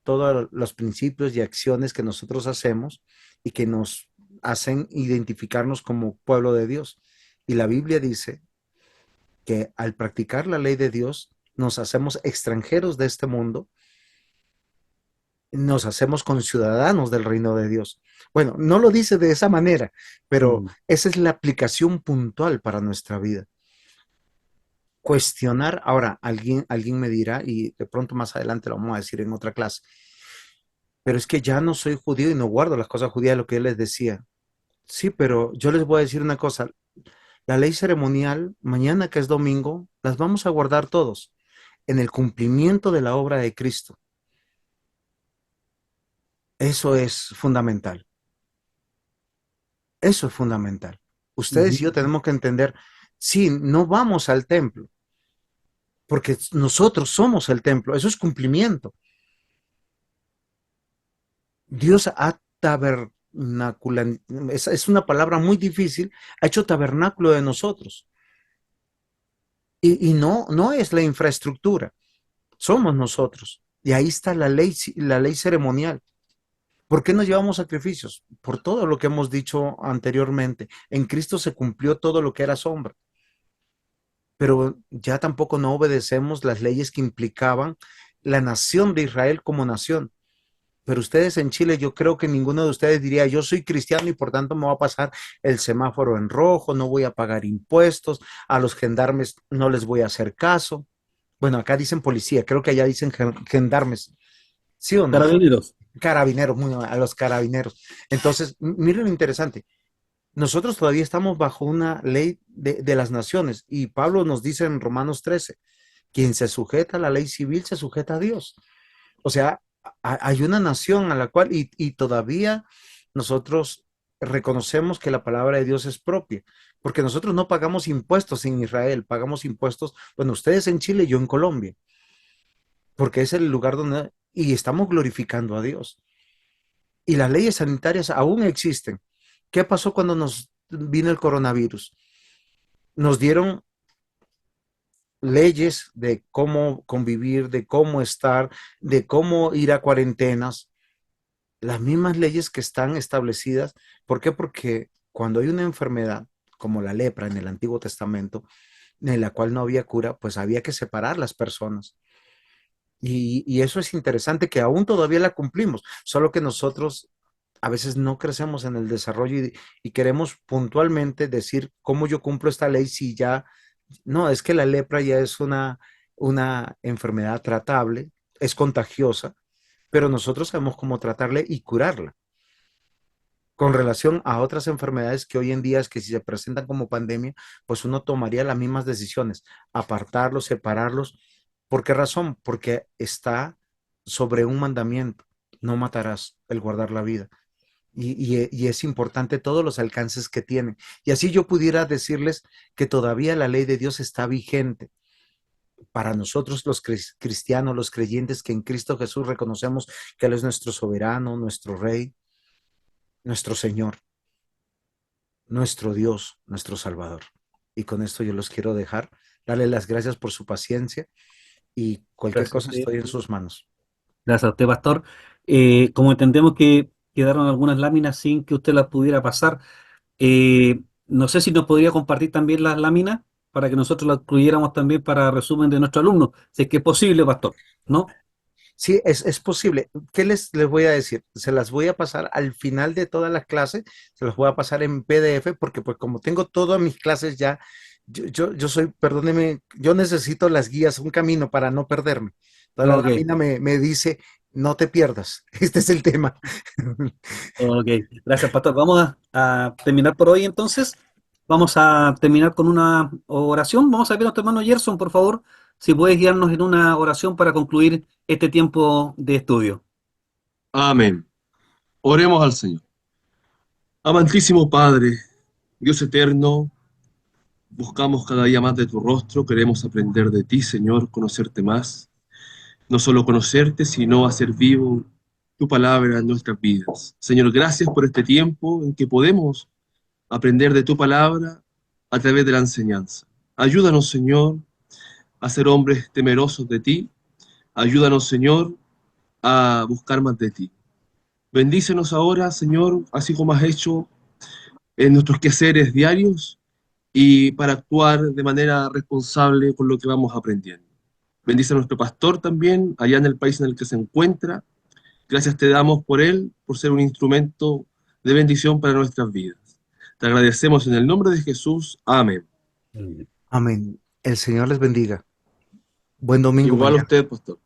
Todos los principios y acciones que nosotros hacemos y que nos hacen identificarnos como pueblo de Dios. Y la Biblia dice que al practicar la ley de Dios nos hacemos extranjeros de este mundo, nos hacemos conciudadanos del reino de Dios. Bueno, no lo dice de esa manera, pero esa es la aplicación puntual para nuestra vida. Cuestionar, ahora alguien me dirá, y de pronto más adelante lo vamos a decir en otra clase, pero es que ya no soy judío y no guardo las cosas judías, lo que él les decía. Sí, pero yo les voy a decir una cosa, la ley ceremonial, mañana que es domingo, las vamos a guardar todos en el cumplimiento de la obra de Cristo. Eso es fundamental. Eso es fundamental. Ustedes y Ujú. yo tenemos que entender, sí, no vamos al templo, porque nosotros somos el templo, eso es cumplimiento. Dios ha tabernaculado, es una palabra muy difícil, ha hecho tabernáculo de nosotros. Y no, no es la infraestructura, somos nosotros. Y ahí está la ley ceremonial. ¿Por qué no llevamos sacrificios? Por todo lo que hemos dicho anteriormente. En Cristo se cumplió todo lo que era sombra, pero ya tampoco no obedecemos las leyes que implicaban la nación de Israel como nación. Pero ustedes en Chile, yo creo que ninguno de ustedes diría, yo soy cristiano y por tanto me va a pasar el semáforo en rojo, no voy a pagar impuestos, a los gendarmes no les voy a hacer caso. Bueno, acá dicen policía, creo que allá dicen gendarmes, ¿sí o no? Carabineros. Carabineros, muy bien, a los carabineros. Entonces, miren lo interesante. Nosotros todavía estamos bajo una ley de las naciones y Pablo nos dice en Romanos 13, quien se sujeta a la ley civil se sujeta a Dios. O sea, hay una nación a la cual y todavía nosotros reconocemos que la palabra de Dios es propia, porque nosotros no pagamos impuestos en Israel, pagamos impuestos, bueno, ustedes en Chile, yo en Colombia, porque es el lugar donde, y estamos glorificando a Dios. Y las leyes sanitarias aún existen. ¿Qué pasó cuando nos vino el coronavirus? Nos dieron leyes de cómo convivir, de cómo estar, de cómo ir a cuarentenas, las mismas leyes que están establecidas. ¿Por qué? Porque cuando hay una enfermedad como la lepra en el Antiguo Testamento, en la cual no había cura, pues había que separar las personas. Y eso es interesante que aún todavía la cumplimos, solo que nosotros a veces no crecemos en el desarrollo y queremos puntualmente decir cómo yo cumplo esta ley si ya, no, es que la lepra ya es una enfermedad tratable, es contagiosa, pero nosotros sabemos cómo tratarla y curarla. Con relación a otras enfermedades que hoy en día es que si se presentan como pandemia, pues uno tomaría las mismas decisiones, apartarlos, separarlos. ¿Por qué razón? Porque está sobre un mandamiento, no matarás, el guardar la vida. Y es importante todos los alcances que tiene. Y así yo pudiera decirles que todavía la ley de Dios está vigente para nosotros los cristianos, los creyentes que en Cristo Jesús reconocemos que Él es nuestro soberano, nuestro Rey, nuestro Señor, nuestro Dios, nuestro Salvador. Y con esto yo los quiero dejar, darle las gracias por su paciencia y cualquier Gracias a cosa usted. estoy en sus manos. Gracias a usted, pastor. Como entendemos que quedaron algunas láminas sin que usted las pudiera pasar, no sé si nos podría compartir también las láminas para que nosotros las incluyéramos también para resumen de nuestros alumnos, si es que es posible, pastor, ¿no? Sí, es posible. ¿Qué les voy a decir? Se las voy a pasar al final de toda la clase, se las voy a pasar en PDF porque pues como tengo todas mis clases ya, yo soy, perdóneme, yo necesito las guías, un camino para no perderme. Toda la Ok, lámina me dice, no te pierdas, este es el tema. ok. Gracias, pastor. Vamos a terminar por hoy entonces. Vamos a terminar con una oración. Vamos a ver a nuestro hermano Gerson, por favor, si puedes guiarnos en una oración para concluir este tiempo de estudio. Amén. Oremos al Señor. Amantísimo Padre, Dios eterno, buscamos cada día más de tu rostro, queremos aprender de ti, Señor, conocerte más. No solo conocerte, sino hacer vivo tu palabra en nuestras vidas. Señor, gracias por este tiempo en que podemos aprender de tu palabra a través de la enseñanza. Ayúdanos, Señor, a ser hombres temerosos de ti. Ayúdanos, Señor, a buscar más de ti. Bendícenos ahora, Señor, así como has hecho en nuestros quehaceres diarios y para actuar de manera responsable con lo que vamos aprendiendo. Bendice a nuestro pastor también, allá en el país en el que se encuentra. Gracias te damos por él, por ser un instrumento de bendición para nuestras vidas. Te agradecemos en el nombre de Jesús. Amén. Amén. El Señor les bendiga. Buen domingo Igual a mañana. usted, pastor.